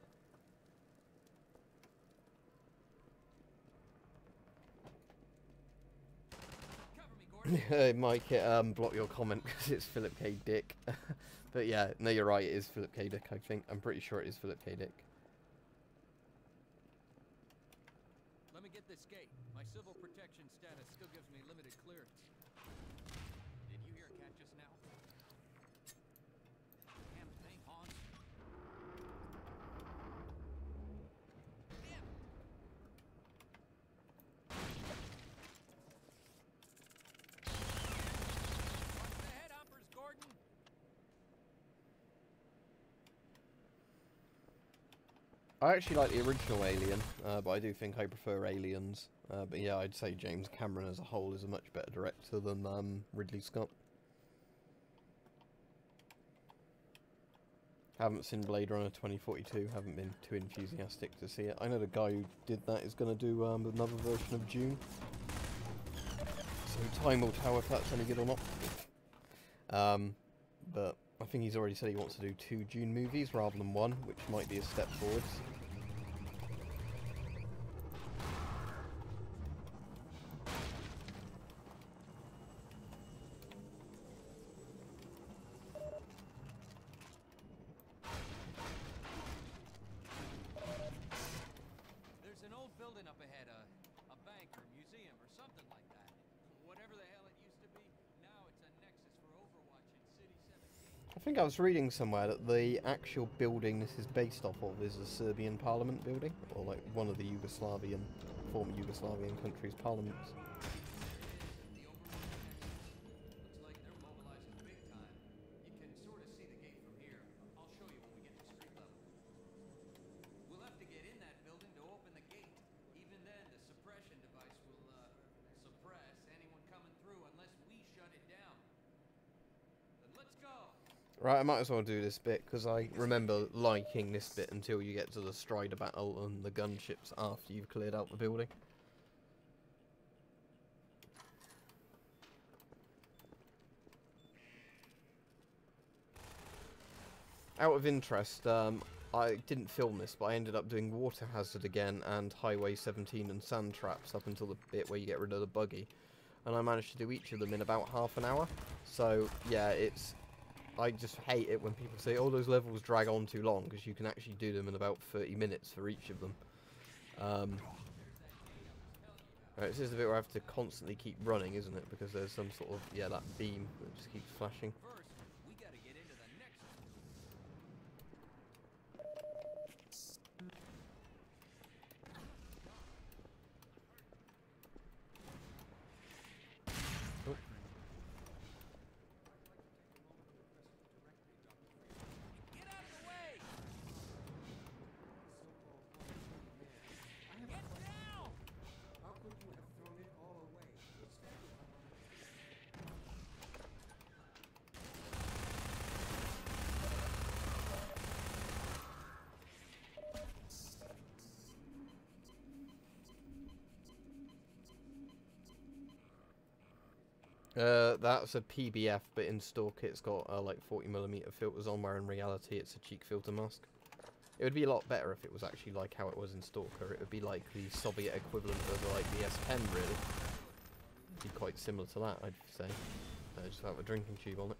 Cover me, Gordon! It might get, block your comment because it's Philip K. Dick. But yeah, no, you're right, it is Philip K. Dick, I think. I'm pretty sure it is Philip K. Dick. Let me get this gate. My civil protection status still gives me limited clearance. Did you hear a cat just now? Damn thing, Hans. Damn! Watch the head hoppers, Gordon! I actually like the original Alien, but I do think I prefer Aliens. But yeah, I'd say James Cameron as a whole is a much better director than Ridley Scott. Haven't seen Blade Runner 2042, haven't been too enthusiastic to see it. I know the guy who did that is going to do another version of Dune. So time will tell if that's any good or not. But I think he's already said he wants to do 2 Dune movies rather than 1, which might be a step forwards. There's an old building up ahead, a bank or museum or something like that. Whatever the hell it used to be, now it's a nexus for Overwatch in City 17. I think I was reading somewhere that the actual building this is based off of is the Serbian Parliament building, or like one of the former Yugoslavian countries' parliaments. The Overwatch nexus. Looks like they're mobilizing big time. You can sort of see the gate from here. I'll show you when we get to street level. We'll have to get in that building to open the gate. Even then, the suppression device will suppress anyone coming through unless we shut it down. Then let's go. Right, I might as well do this bit, because I remember liking this bit until you get to the Strider battle and the gunships after you've cleared out the building. Out of interest, I didn't film this, but I ended up doing Water Hazard again and Highway 17 and Sand Traps up until the bit where you get rid of the buggy. And I managed to do each of them in about half an hour. So, yeah, I just hate it when people say, oh, those levels drag on too long, because you can actually do them in about 30 minutes for each of them. Alright, this is the bit where I have to constantly keep running, isn't it? Because there's some sort of, yeah, that beam that just keeps flashing. First, we gotta get into the next. Oh. Get out of the way! Get down! How could you have thrown it all away? That's a PBF, but in stock it's got like 40mm filters on, where in reality it's a cheek filter mask. It would be a lot better if it was actually like how it was in Stalker. It would be like the Soviet equivalent of like the S10, really. It'd be quite similar to that, I'd say. Just have a drinking tube on it.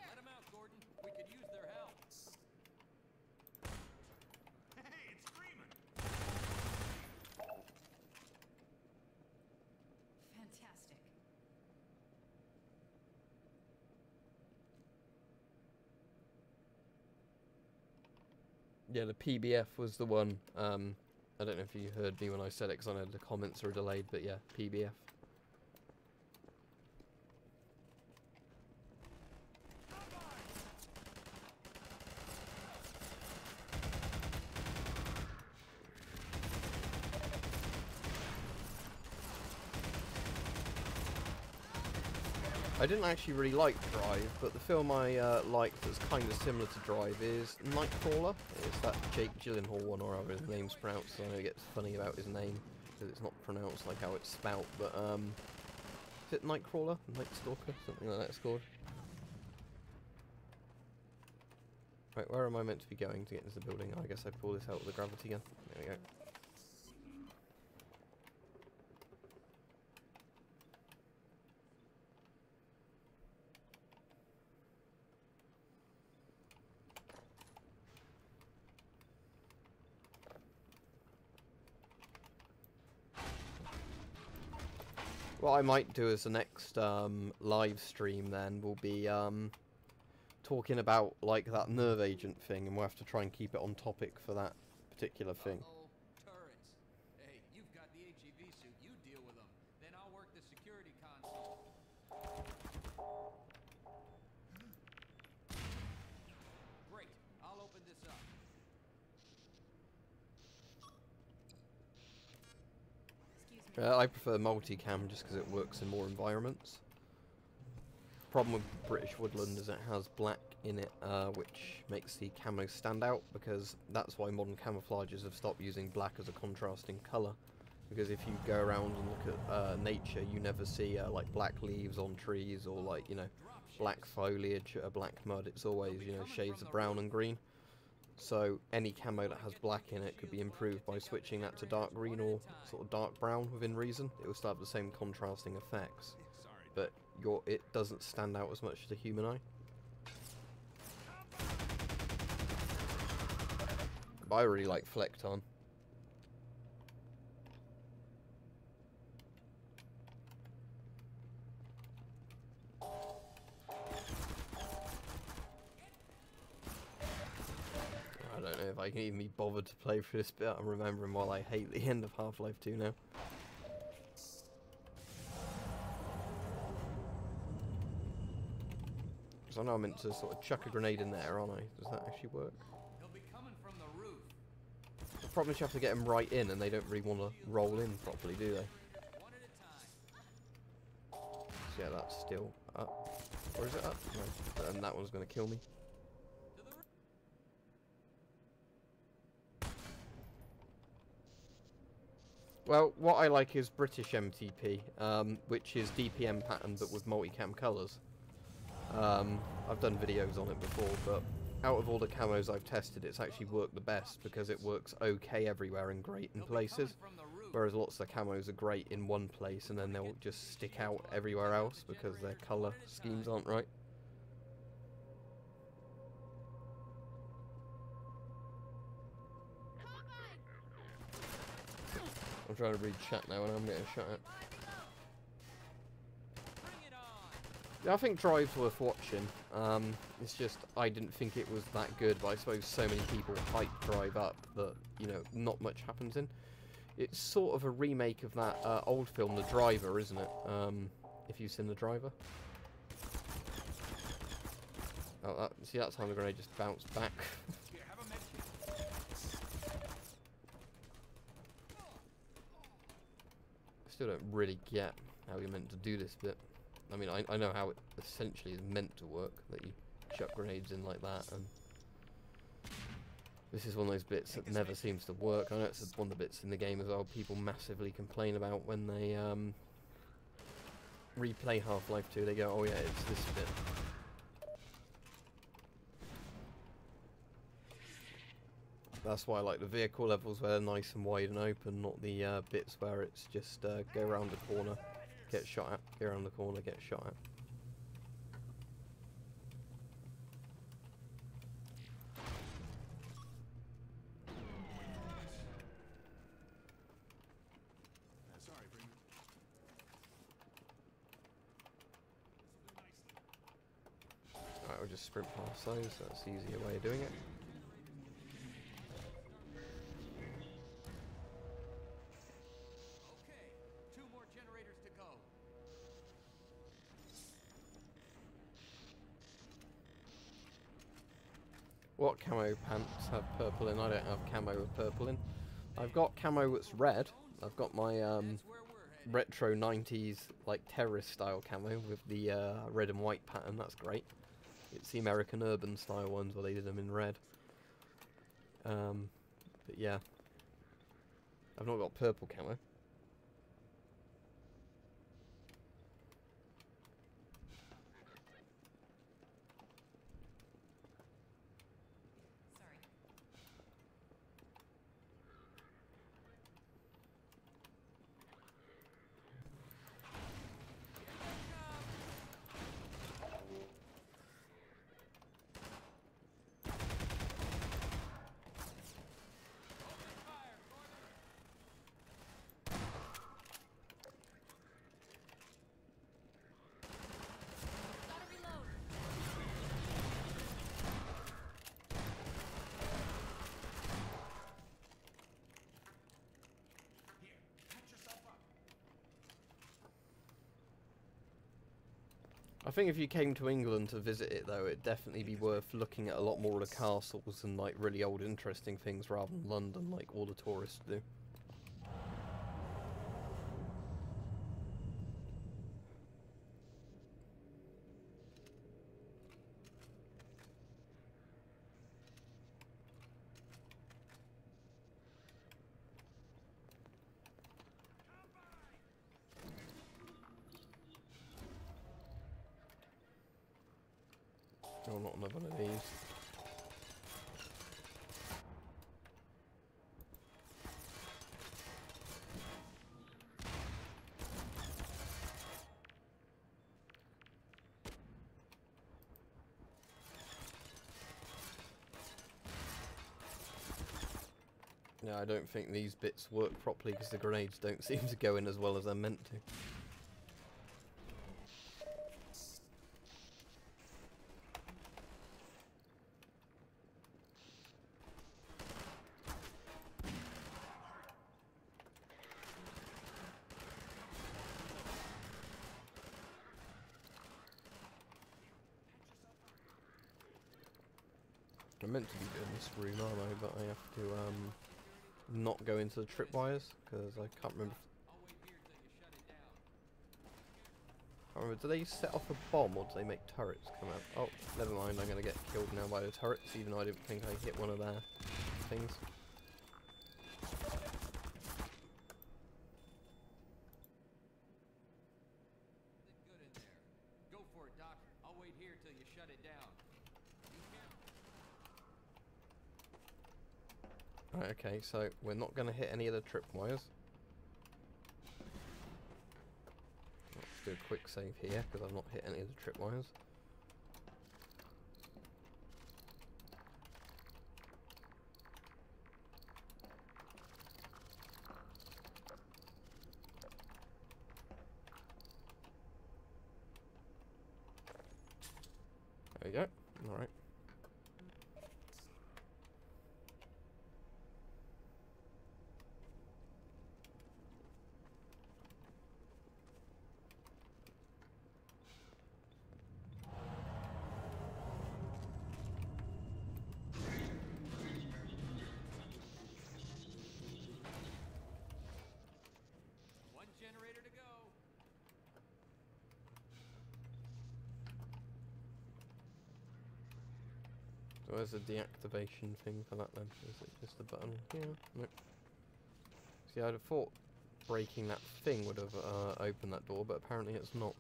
Let them out, Gordon. We could use their help. Hey, it's Freeman! Fantastic. Yeah, the PBF was the one. I don't know if you heard me when I said it, because I know the comments are delayed, but yeah, PBF. I didn't actually really like Drive, but the film I liked that's kind of similar to Drive is Nightcrawler. It's that Jake Gyllenhaal one, or however his name's pronounced. I know it gets funny about his name, because it's not pronounced like how it's spelt, but is it Nightcrawler? Nightstalker? Something like that it's called. Right, where am I meant to be going to get into the building? I guess I pull this out with the gravity gun. There we go. What I might do as the next live stream then will be talking about like that nerve agent thing, and we'll have to try and keep it on topic for that particular thing. Uh-oh, turrets. Hey, you've got the HEV suit. You deal with them. Then I'll work the security console. Great. I'll open this up. Excuse me. I prefer multicam just because it works in more environments. Problem with British Woodland is it has black in it, which makes the camo stand out, because that's why modern camouflages have stopped using black as a contrasting colour. Because if you go around and look at nature, you never see like black leaves on trees, or like, you know, black foliage, black mud. It's always, you know, shades of brown and green. So any camo that has black in it could be improved by switching that to dark green or sort of dark brown within reason. It will still have the same contrasting effects, but it doesn't stand out as much to the human eye. But I really like Fleckton. I don't know if I can even be bothered to play through this bit. I'm remembering while I hate the end of Half-Life 2 now. Because I know I'm meant to sort of chuck a grenade in there, aren't I? Does that actually work? He'll be coming from the roof. The problem is you have to get them right in, and they don't really want to roll in properly, do they? One at a time. So yeah, that's still up. Or is it up? No. And that one's going to kill me. To the roof. Well, what I like is British MTP, which is DPM pattern but with multicam colours. I've done videos on it before, but out of all the camos I've tested, it's actually worked the best because it works okay everywhere and great in places, whereas lots of the camos are great in one place and then they'll just stick out everywhere else because their colour schemes aren't right. I'm trying to read chat now and I'm getting shot at. Yeah, I think Drive's worth watching. It's just, I didn't think it was that good, but I suppose so many people hype Drive up that, you know, not much happens in. It's sort of a remake of that old film, The Driver, isn't it? If you've seen The Driver. Oh, see, that time the grenade just bounced back. Here, have a med kit. I still don't really get how you're meant to do this bit. I mean, I know how it essentially is meant to work, that you chuck grenades in like that, and this is one of those bits that never seems to work. I know it's one of the bits in the game as well people massively complain about when they replay Half-Life 2. They go, oh yeah, it's this bit. That's why I like the vehicle levels where they're nice and wide and open, not the bits where it's just go around the corner, get shot at, go around the corner, get shot at. Sorry, Freeman. Alright, we'll just sprint past those, that's the easier way of doing it. Okay, 2 more generators to go. What camo pants have purple in? I don't have camo with purple in. I've got camo that's red. I've got my That's where we're headed. retro 90s like terrorist style camo with the red and white pattern. That's great. It's the American urban style ones where they did them in red. But yeah, I've not got purple camo. Sorry. Gotta reload. Here, patch yourself up. I think if you came to England to visit it though, it'd definitely be worth looking at a lot more of the castles and like really old interesting things rather than London like all the tourists do. Oh, not another one of these. Yeah, I don't think these bits work properly because the grenades don't seem to go in as well as they're meant to. I'm meant to be doing this room, aren't I? But I have to not go into the tripwires because I can't remember. I'll wait here till you shut it down. I can't remember. Do they set off a bomb or do they make turrets come out? Oh, never mind. I'm gonna get killed now by the turrets, even though I didn't think I hit one of their things. Did good in there. Go for it, Doc. I'll wait here till you shut it down. You can't. Right, okay, so we're not going to hit any of the tripwires. Let's do a quick save here, because I've not hit any of the tripwires. There you go. Alright. One generator to go. So where's the deactivation thing for that then? Is it just a button? Yeah, nope. See, I'd have thought breaking that thing would have opened that door, but apparently it's not.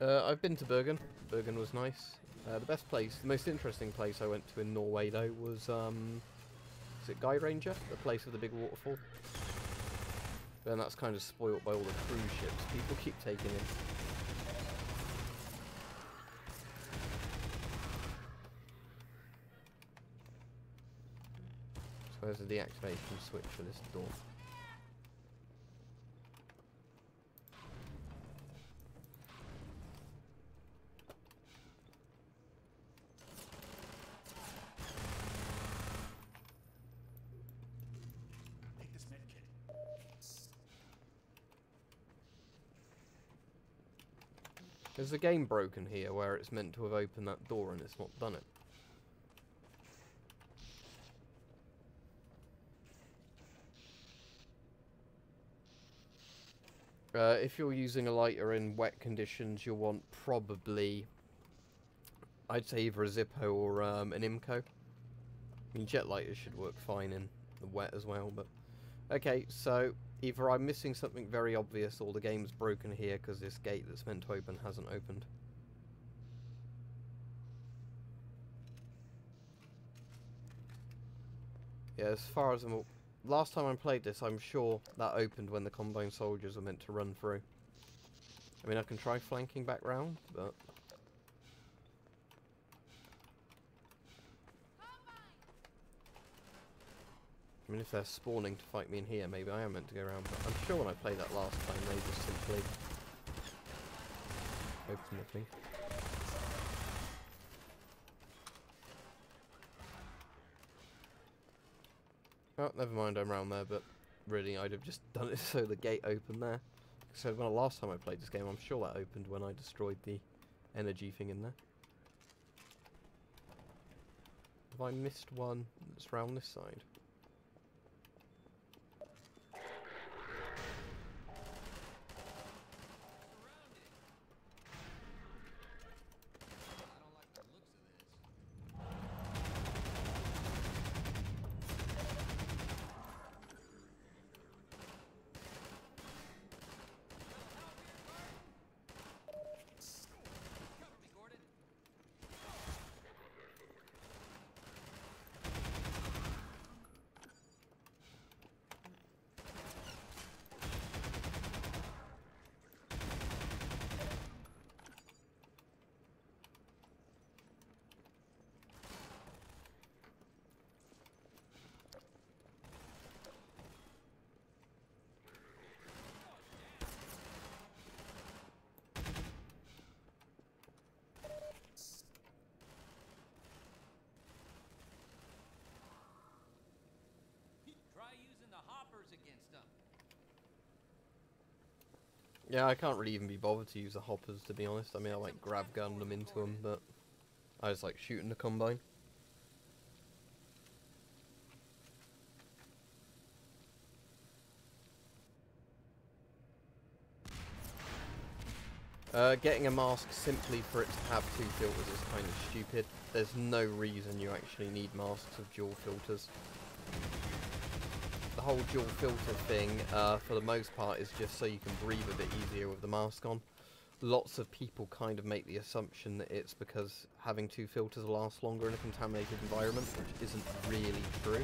I've been to Bergen. Bergen was nice. The best place, the most interesting place I went to in Norway though was, is it Guy Ranger? The place with the big waterfall? Then that's kind of spoilt by all the cruise ships people keep taking in. So where's the deactivation switch for this door? Take this med kit. Is the game broken here where it's meant to have opened that door and it's not done it? If you're using a lighter in wet conditions, you'll want probably, I'd say either a Zippo or an Imco. I mean, jet lighters should work fine in the wet as well, but... Okay, so either I'm missing something very obvious or the game's broken here because this gate that's meant to open hasn't opened. Yeah, as far as I'm... Last time I played this, I'm sure that opened when the Combine soldiers were meant to run through. I mean, I can try flanking back round, but... I mean, if they're spawning to fight me in here, maybe I am meant to go around, but I'm sure when I played that last time, they just simply opened the thing. Oh, never mind, I'm around there, but really, I'd have just done it so the gate opened there. So when the last time I played this game, I'm sure that opened when I destroyed the energy thing in there. Have I missed one that's round this side? Against them. Yeah, I can't really even be bothered to use the hoppers, to be honest. I mean, I like grab gun them into them, but I just like shooting the Combine. Getting a mask simply for it to have two filters is kind of stupid. There's no reason you actually need masks with dual filters. The whole dual filter thing, for the most part, is just so you can breathe a bit easier with the mask on. Lots of people kind of make the assumption that it's because having two filters lasts longer in a contaminated environment, which isn't really true.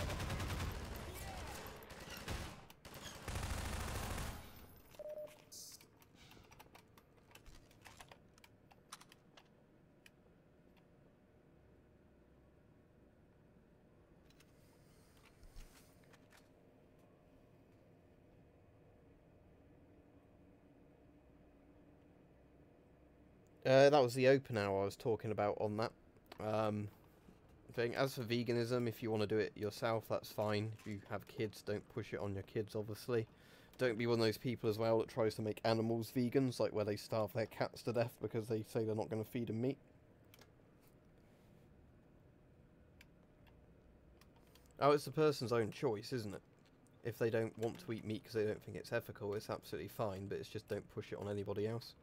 That was the open hour I was talking about on that thing. As for veganism, if you want to do it yourself, that's fine. If you have kids, don't push it on your kids, obviously. Don't be one of those people as well that tries to make animals vegans, like where they starve their cats to death because they say they're not going to feed them meat. Oh, it's the person's own choice, isn't it? If they don't want to eat meat because they don't think it's ethical, it's absolutely fine, but it's just don't push it on anybody else.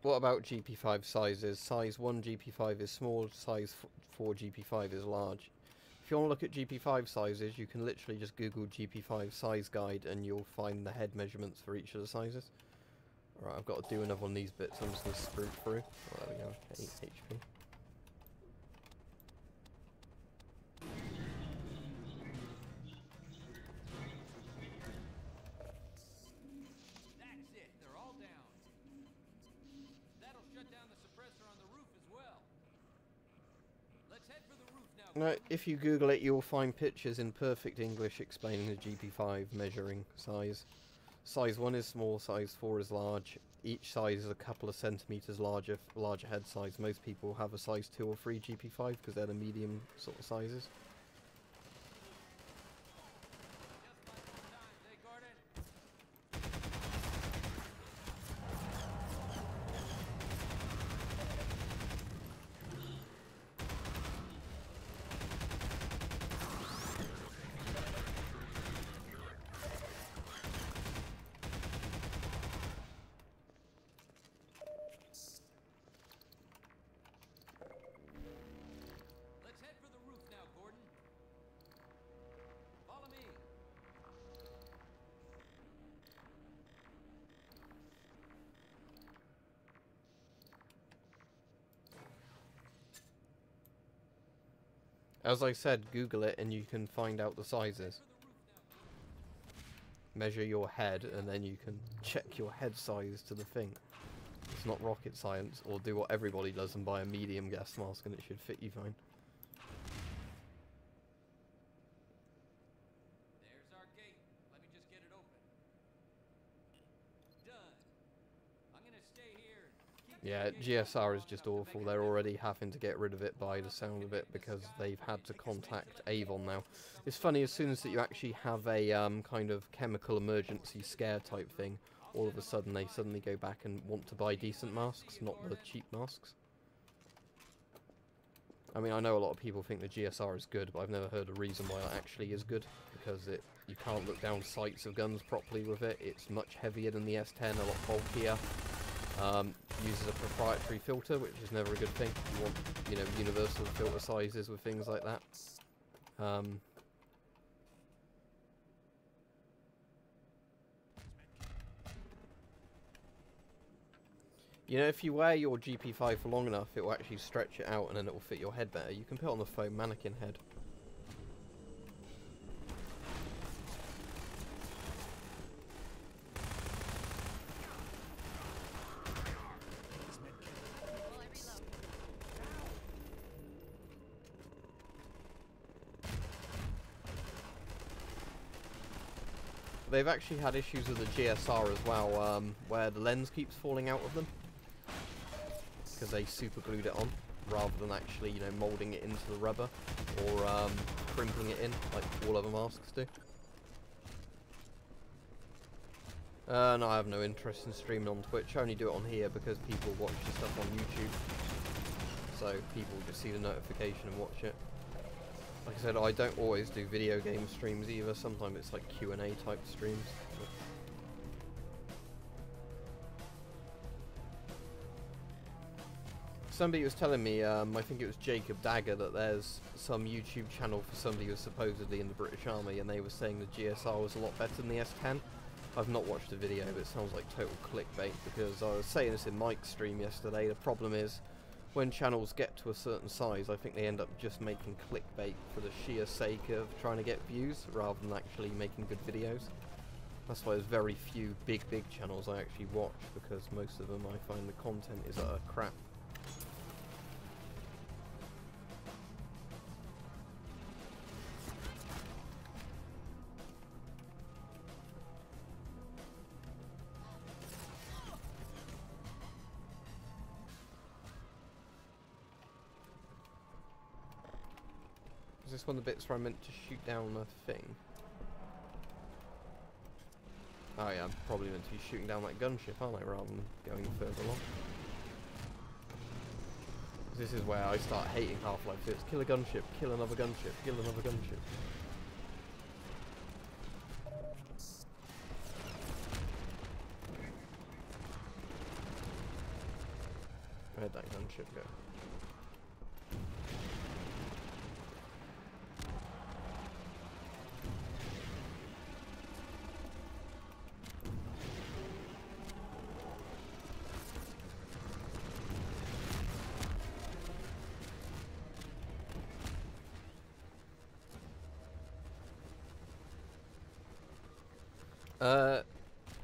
What about GP5 sizes? Size 1 GP5 is small, size 4 GP5 is large. If you want to look at GP5 sizes, you can literally just Google GP5 size guide and you'll find the head measurements for each of the sizes. Alright, I've got to do another one of these bits, I'm just going to sprint through. Oh, there we go, 8 HP. That's it. They're all down. That'll shut down the suppressor on the roof as well. Let's head for the roof now. Now, if you Google it, you'll find pictures in perfect English explaining the GP5 measuring size. Size 1 is small, size 4 is large. Each size is a couple of centimetres larger head size. Most people have a size 2 or 3 GP5 because they're the medium sort of sizes. As I said, Google it and you can find out the sizes. Measure your head and then you can check your head size to the thing. It's not rocket science, or do what everybody does and buy a medium gas mask and it should fit you fine. There's our gate. Let me just get it open. Done. I'm gonna stay here. Yeah, GSR is just awful. They're already having to get rid of it by the sound of it because they've had to contact Avon now. It's funny, as soon as that you actually have a kind of chemical emergency scare type thing, all of a sudden they suddenly go back and want to buy decent masks, not the cheap masks. I mean, I know a lot of people think the GSR is good, but I've never heard a reason why it actually is good, because you can't look down sights of guns properly with it. It's much heavier than the S10, a lot bulkier. Uses a proprietary filter, which is never a good thing. You want, you know, universal filter sizes with things like that. You know, if you wear your GP5 for long enough, it will actually stretch it out and then it will fit your head better. You can put it on the foam mannequin head. They've actually had issues with the GSR as well, where the lens keeps falling out of them because they super glued it on rather than actually, you know, molding it into the rubber or crimping it in like all other masks do. No, I have no interest in streaming on Twitch. I only do it on here because people watch the stuff on YouTube, so people just see the notification and watch it. Like I said, I don't always do video game streams either. Sometimes it's like Q&A type streams. Somebody was telling me, I think it was Jacob Dagger, that there's some YouTube channel for somebody who's supposedly in the British Army, and they were saying the GSR was a lot better than the S10. I've not watched the video, but it sounds like total clickbait, because I was saying this in Mike's stream yesterday. The problem is, when channels get to a certain size, I think they end up just making clickbait for the sheer sake of trying to get views, rather than actually making good videos. That's why there's very few big channels I actually watch, because most of them I find the content is utter crap. Is this one of the bits where I meant to shoot down a thing? Oh yeah, I'm probably meant to be shooting down that gunship, aren't I, rather than going further along. This is where I start hating Half-Life 2. It's kill a gunship, kill another gunship, kill another gunship. Where'd that gunship go?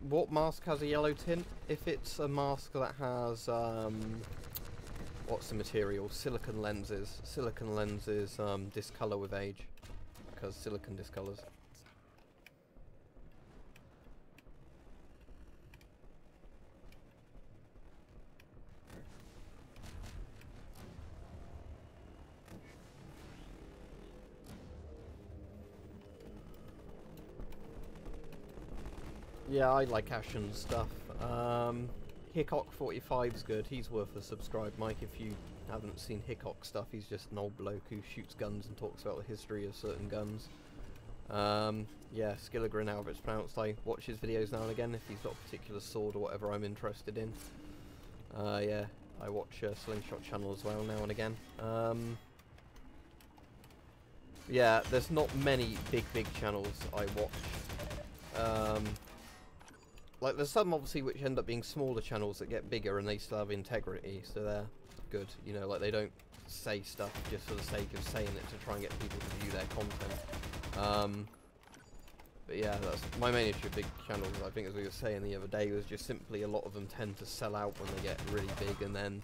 What mask has a yellow tint? If it's a mask that has, what's the material? Silicon lenses. Silicon lenses discolor with age, because silicon discolors. Yeah, I like Ashen's stuff. Hickok45's good. He's worth a subscribe, Mike. If you haven't seen Hickok stuff, he's just an old bloke who shoots guns and talks about the history of certain guns. Yeah, Skilligren, however it's pronounced. I watch his videos now and again if he's got a particular sword or whatever I'm interested in. Yeah, I watch Slingshot channel as well now and again. Yeah, there's not many big channels I watch. Like, there's some, obviously, which end up being smaller channels that get bigger and they still have integrity, so they're good. You know, like, they don't say stuff just for the sake of saying it to try and get people to view their content. But yeah, that's my main issue with big channels, I think, as we were saying the other day, was just simply a lot of them tend to sell out when they get really big, and then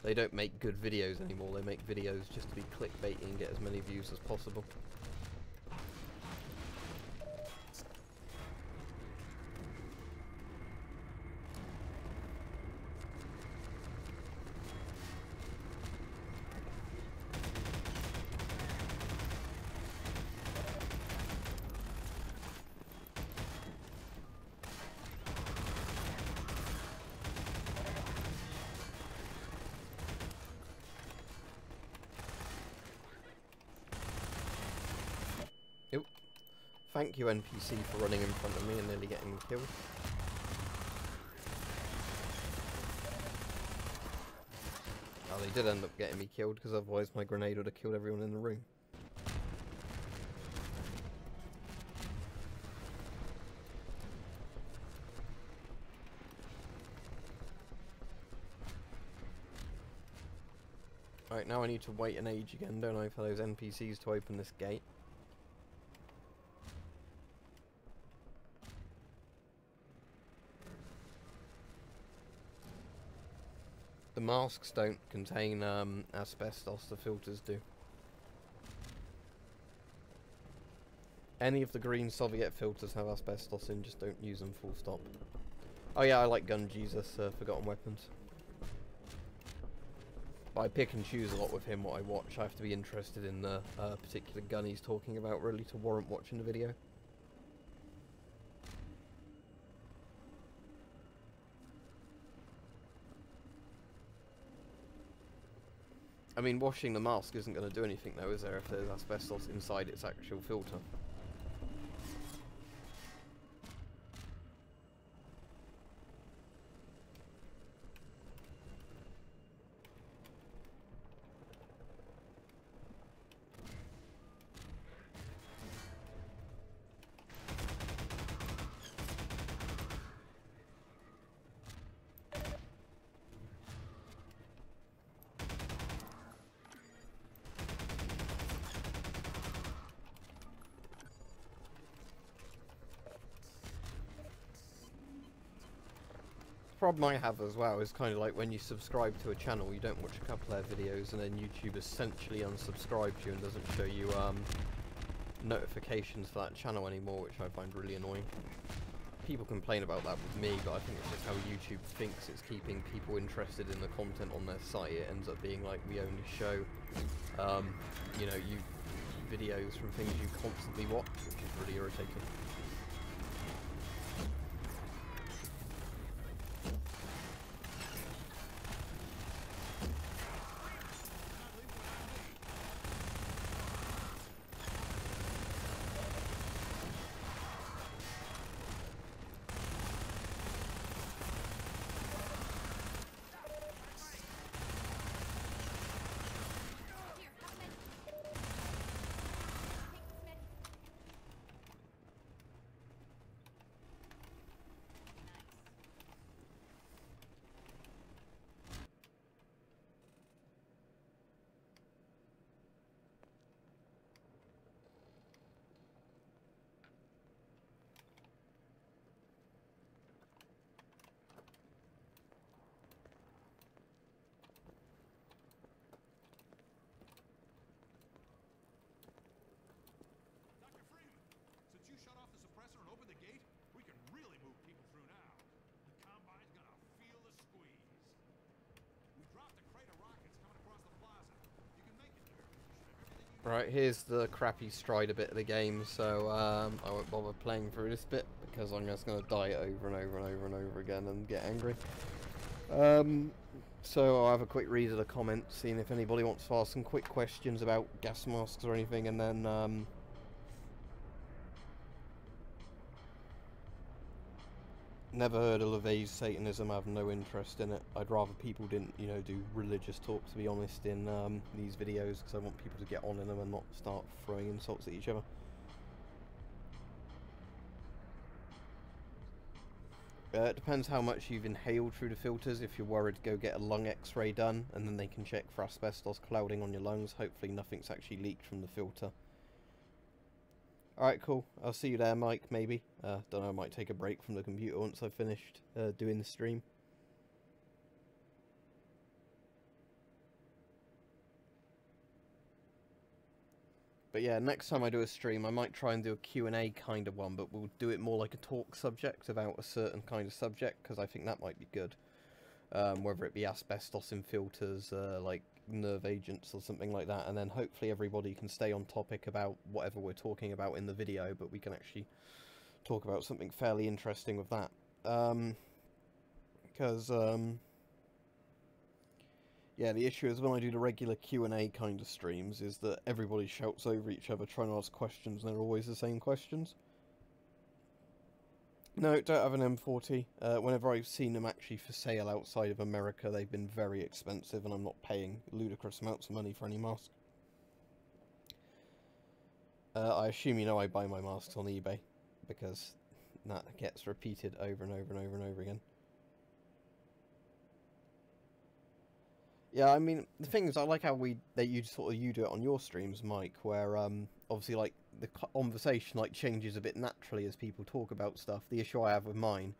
they don't make good videos anymore. They make videos just to be clickbaity and get as many views as possible. Thank you, NPC, for running in front of me and nearly getting me killed. Oh, they did end up getting me killed, because otherwise my grenade would have killed everyone in the room. Right, now I need to wait an age again, don't I, for those NPCs to open this gate. The masks don't contain asbestos, the filters do. Any of the green Soviet filters have asbestos in, just don't use them, full stop. Oh yeah, I like Gun Jesus, Forgotten Weapons. But I pick and choose a lot with him what I watch. I have to be interested in the particular gun he's talking about, really, to warrant watching the video. I mean, washing the mask isn't going to do anything, though, is there, if there's asbestos inside its actual filter? problem I have as well is kind of like when you subscribe to a channel, you don't watch a couple of their videos, and then YouTube essentially unsubscribes you and doesn't show you notifications for that channel anymore, which I find really annoying. People complain about that with me, but I think it's just how YouTube thinks it's keeping people interested in the content on their site. It ends up being like we only show, you know, videos from things you constantly watch, which is really irritating. Dr. Freeman, since you shut off the suppressor and opened the gate, we can really move people through now. The Combine's gonna feel the squeeze. We dropped a crate of rockets coming across the plaza. You can make it there. You should have everything you need. Right, here's the crappy Strider bit of the game, so I won't bother playing through this bit because I'm just going to die over and over and over and over again and get angry. So I'll have a quick read of the comments, seeing if anybody wants to ask some quick questions about gas masks or anything, and then never heard of LaVey's Satanism. I have no interest in it. I'd rather people didn't, you know, do religious talk, to be honest, in these videos, because I want people to get on in them and not start throwing insults at each other. It depends how much you've inhaled through the filters. If you're worried, go get a lung x-ray done, and then they can check for asbestos clouding on your lungs. Hopefully nothing's actually leaked from the filter. Alright, cool. I'll see you there, Mike, maybe. Don't know, I might take a break from the computer once I've finished doing the stream. But yeah, next time I do a stream, I might try and do a Q&A kind of one, but we'll do it more like a talk subject about a certain kind of subject, because I think that might be good. Whether it be asbestos in filters, like nerve agents or something like that, and then hopefully everybody can stay on topic about whatever we're talking about in the video, but we can actually talk about something fairly interesting with that. Because, yeah, the issue is when I do the regular Q&A kind of streams is that everybody shouts over each other trying to ask questions, and they're always the same questions. No, don't have an M40. Whenever I've seen them actually for sale outside of America, they've been very expensive, and I'm not paying ludicrous amounts of money for any mask. I assume you know I buy my masks on eBay, because that gets repeated over and over and over and over again. Yeah, I mean, the thing is, I like how you do it on your streams, Mike, where obviously like the conversation like changes a bit naturally as people talk about stuff. The issue I have with mine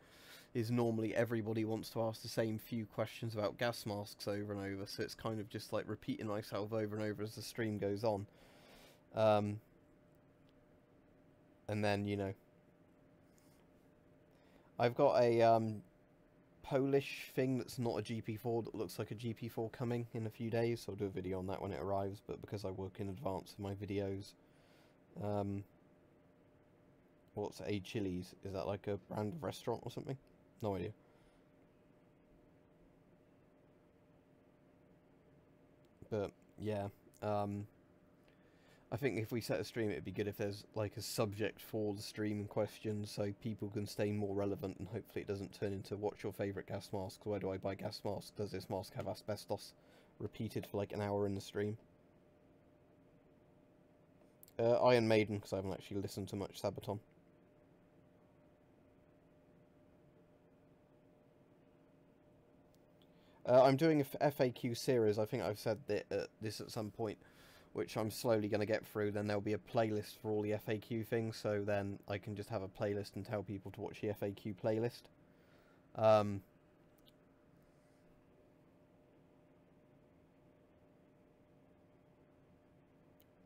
is normally everybody wants to ask the same few questions about gas masks over and over, so it's kind of just like repeating myself over and over as the stream goes on. And then, you know, I've got a Polish thing that's not a GP4 that looks like a GP4 coming in a few days, so I'll do a video on that when it arrives, but because I work in advance of my videos. What's A Chili's? Is that like a brand of restaurant or something? No idea. But yeah, I think if we set a stream, it'd be good if there's like a subject for the stream in question, so people can stay more relevant, and hopefully it doesn't turn into what's your favourite gas mask, where do I buy gas masks, does this mask have asbestos, repeated for like an hour in the stream. Iron Maiden, because I haven't actually listened to much Sabaton. I'm doing a FAQ series. I think I've said this at some point, which I'm slowly going to get through. Then there'll be a playlist for all the FAQ things, so then I can just have a playlist and tell people to watch the FAQ playlist.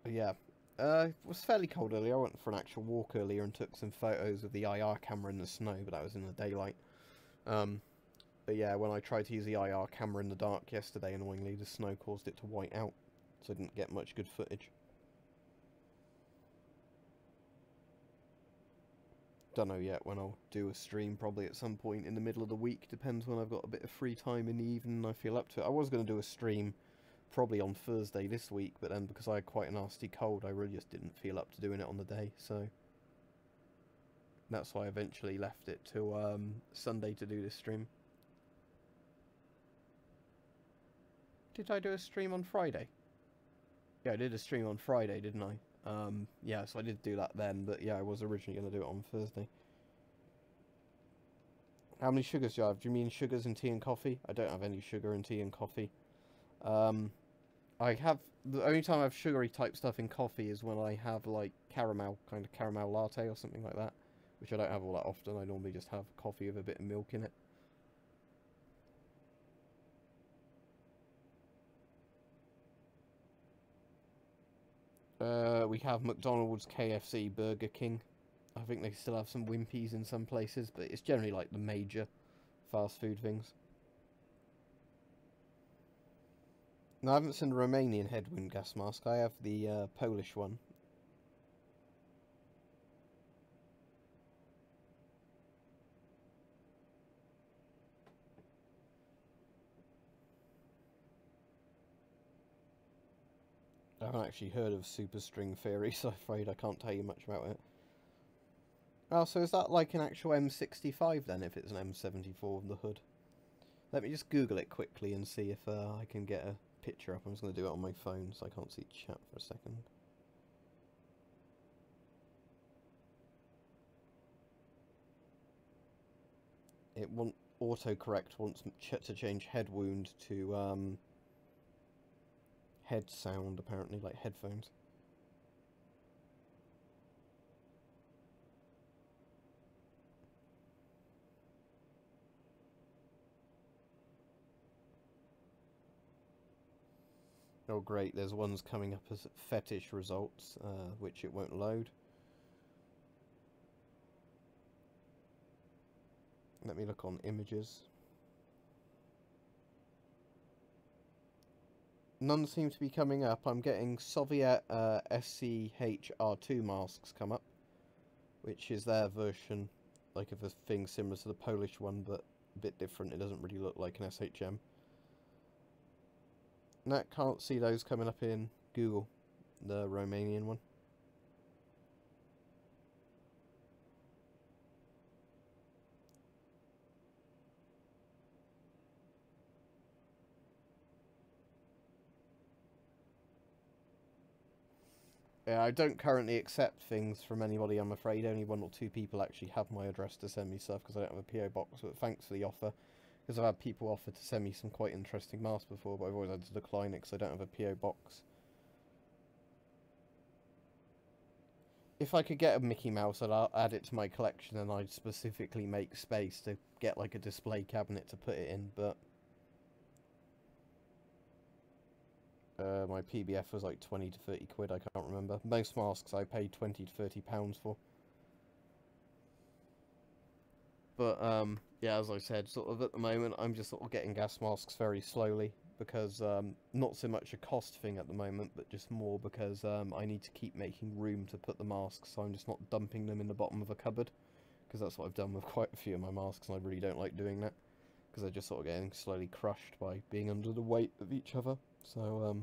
Yeah. It was fairly cold earlier. I went for an actual walk earlier and took some photos of the IR camera in the snow, but that was in the daylight. But yeah, when I tried to use the IR camera in the dark yesterday, annoyingly, the snow caused it to white out, so I didn't get much good footage. Don't know yet when I'll do a stream, probably at some point in the middle of the week. Depends when I've got a bit of free time in the evening and I feel up to it. I was going to do a stream probably on Thursday this week, but then because I had quite a nasty cold, I really just didn't feel up to doing it on the day, so that's why I eventually left it till Sunday to do this stream. Did I do a stream on Friday? Yeah, I did a stream on Friday, didn't I? Yeah, so I did do that then, but yeah, I was originally going to do it on Thursday. How many sugars do you have? Do you mean sugars in tea and coffee? I don't have any sugar in tea and coffee. I have, the only time I have sugary type stuff in coffee is when I have like caramel, kind of caramel latte or something like that, which I don't have all that often. I normally just have coffee with a bit of milk in it. We have McDonald's, KFC, Burger King. I think they still have some Wimpy's in some places, but it's generally like the major fast food things. No, I haven't seen the Romanian headwind gas mask. I have the Polish one. I haven't actually heard of super string theory, so I'm afraid I can't tell you much about it. Oh, so is that like an actual M65 then, if it's an M74 in the hood? Let me just Google it quickly and see if I can get a picture up. I'm just going to do it on my phone, so I can't see chat for a second. It won't autocorrect wants to change head wound to head sound, apparently, like headphones. Oh great, there's ones coming up as fetish results, which it won't load. Let me look on images. None seem to be coming up. I'm getting Soviet SCHR2 masks come up, which is their version, like of a thing similar to the Polish one, but a bit different. It doesn't really look like an SHM. No, can't see those coming up in Google, the Romanian one. Yeah, I don't currently accept things from anybody, I'm afraid. Only 1 or 2 people actually have my address to send me stuff, because I don't have a PO box, but thanks for the offer. Because I've had people offer to send me some quite interesting masks before, but I've always had to decline it because I don't have a PO box. If I could get a Mickey Mouse, I'd add it to my collection, and I'd specifically make space to get like a display cabinet to put it in, but my PBF was like 20 to 30 quid, I can't remember. Most masks I paid 20 to 30 pounds for. But, yeah, as I said, sort of at the moment, I'm just sort of getting gas masks very slowly, because, not so much a cost thing at the moment, but just more because, I need to keep making room to put the masks, so I'm just not dumping them in the bottom of a cupboard, because that's what I've done with quite a few of my masks, and I really don't like doing that, because they're just sort of getting slowly crushed by being under the weight of each other, so,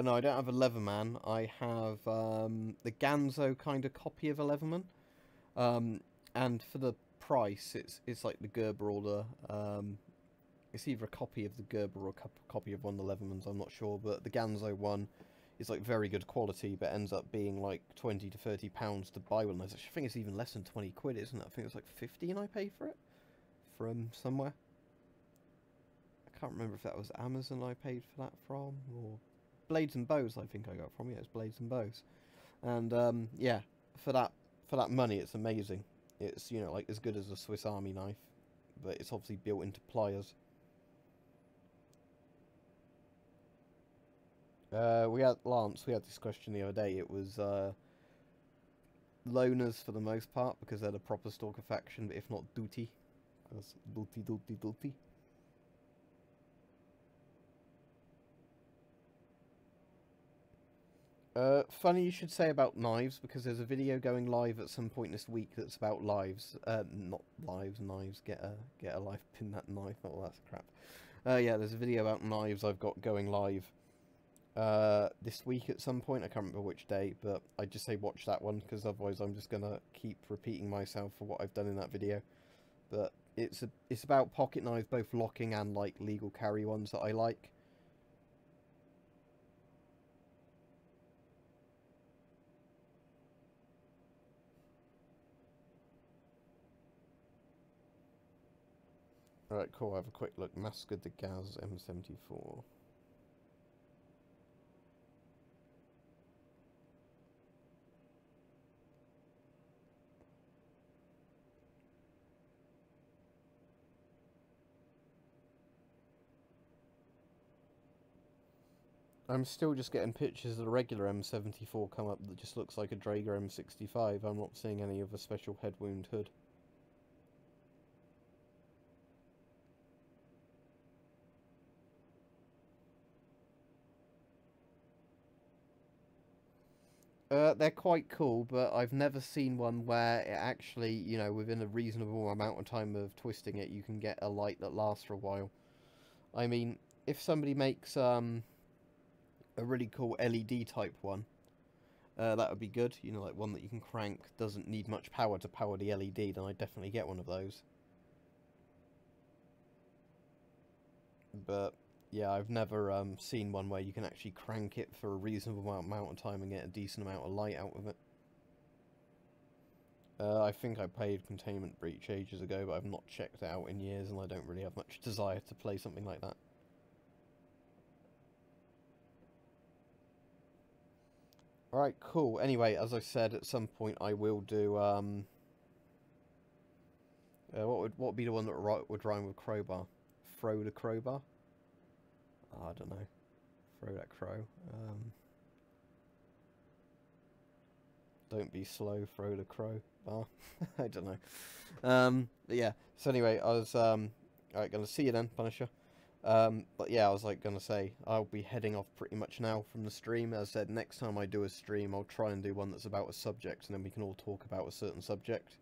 no, I don't have a Leatherman. I have the Ganzo kind of copy of a Leatherman. And for the price, it's like the Gerber or the... it's either a copy of the Gerber or a copy of one of the Leathermans, I'm not sure. But the Ganzo one is like very good quality, but ends up being like 20 to 30 pounds to buy one. I think it's even less than 20 quid, isn't it? I think it's like 15 I pay for it from somewhere. I can't remember if that was Amazon I paid for that from, or Blades and Bows I think I got from. Yeah, it's Blades and Bows. And yeah, for that money, it's amazing. It's, you know, like as good as a Swiss Army knife, but it's obviously built into pliers. We had this question the other day. It was loners for the most part, because they're the proper stalker faction, but if not duty, because duty. Funny you should say about knives, because there's a video going live at some point this week that's about lives. Not lives, knives. Get a life, pin that knife. Oh, that's crap. Yeah, there's a video about knives I've got going live this week at some point. I can't remember which day, but I just say watch that one, because otherwise I'm just gonna keep repeating myself for what I've done in that video. But it's about pocket knives, both locking and like legal carry ones that I like. Alright, cool, have a quick look. Massacre de Gaz M74. I'm still just getting pictures of the regular M74 come up that just looks like a Draeger M65. I'm not seeing any of a special head wound hood. They're quite cool, but I've never seen one where it actually, you know, within a reasonable amount of time of twisting it, you can get a light that lasts for a while. I mean, if somebody makes a really cool LED type one, that would be good. You know, like one that you can crank, doesn't need much power to power the LED, then I'd definitely get one of those. But yeah, I've never seen one where you can actually crank it for a reasonable amount of time and get a decent amount of light out of it. I think I played Containment Breach ages ago, but I've not checked it out in years, and I don't really have much desire to play something like that. Alright, cool. Anyway, as I said, at some point I will do, what would be the one that would rhyme with crowbar? Throw the crowbar? Oh, I don't know. Throw that crow. Don't be slow, throw the crow bar. I don't know. But yeah, so anyway, I was, alright, gonna see you then, Punisher. But yeah, I was like gonna say, I'll be heading off pretty much now from the stream. As I said, next time I do a stream, I'll try and do one that's about a subject, and then we can all talk about a certain subject.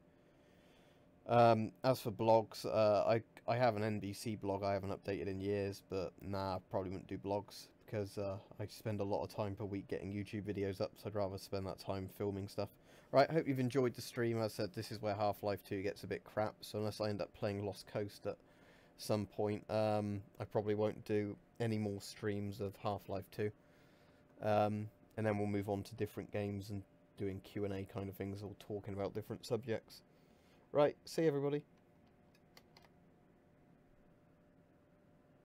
As for blogs, I have an NBC blog I haven't updated in years, but nah, I probably wouldn't do blogs, because I spend a lot of time per week getting YouTube videos up, so I'd rather spend that time filming stuff. Right, hope you've enjoyed the stream. As I said, this is where Half-Life 2 gets a bit crap, so unless I end up playing Lost Coast at some point, I probably won't do any more streams of Half-Life 2. And then we'll move on to different games and doing Q&A kind of things, or talking about different subjects. Right, see everybody.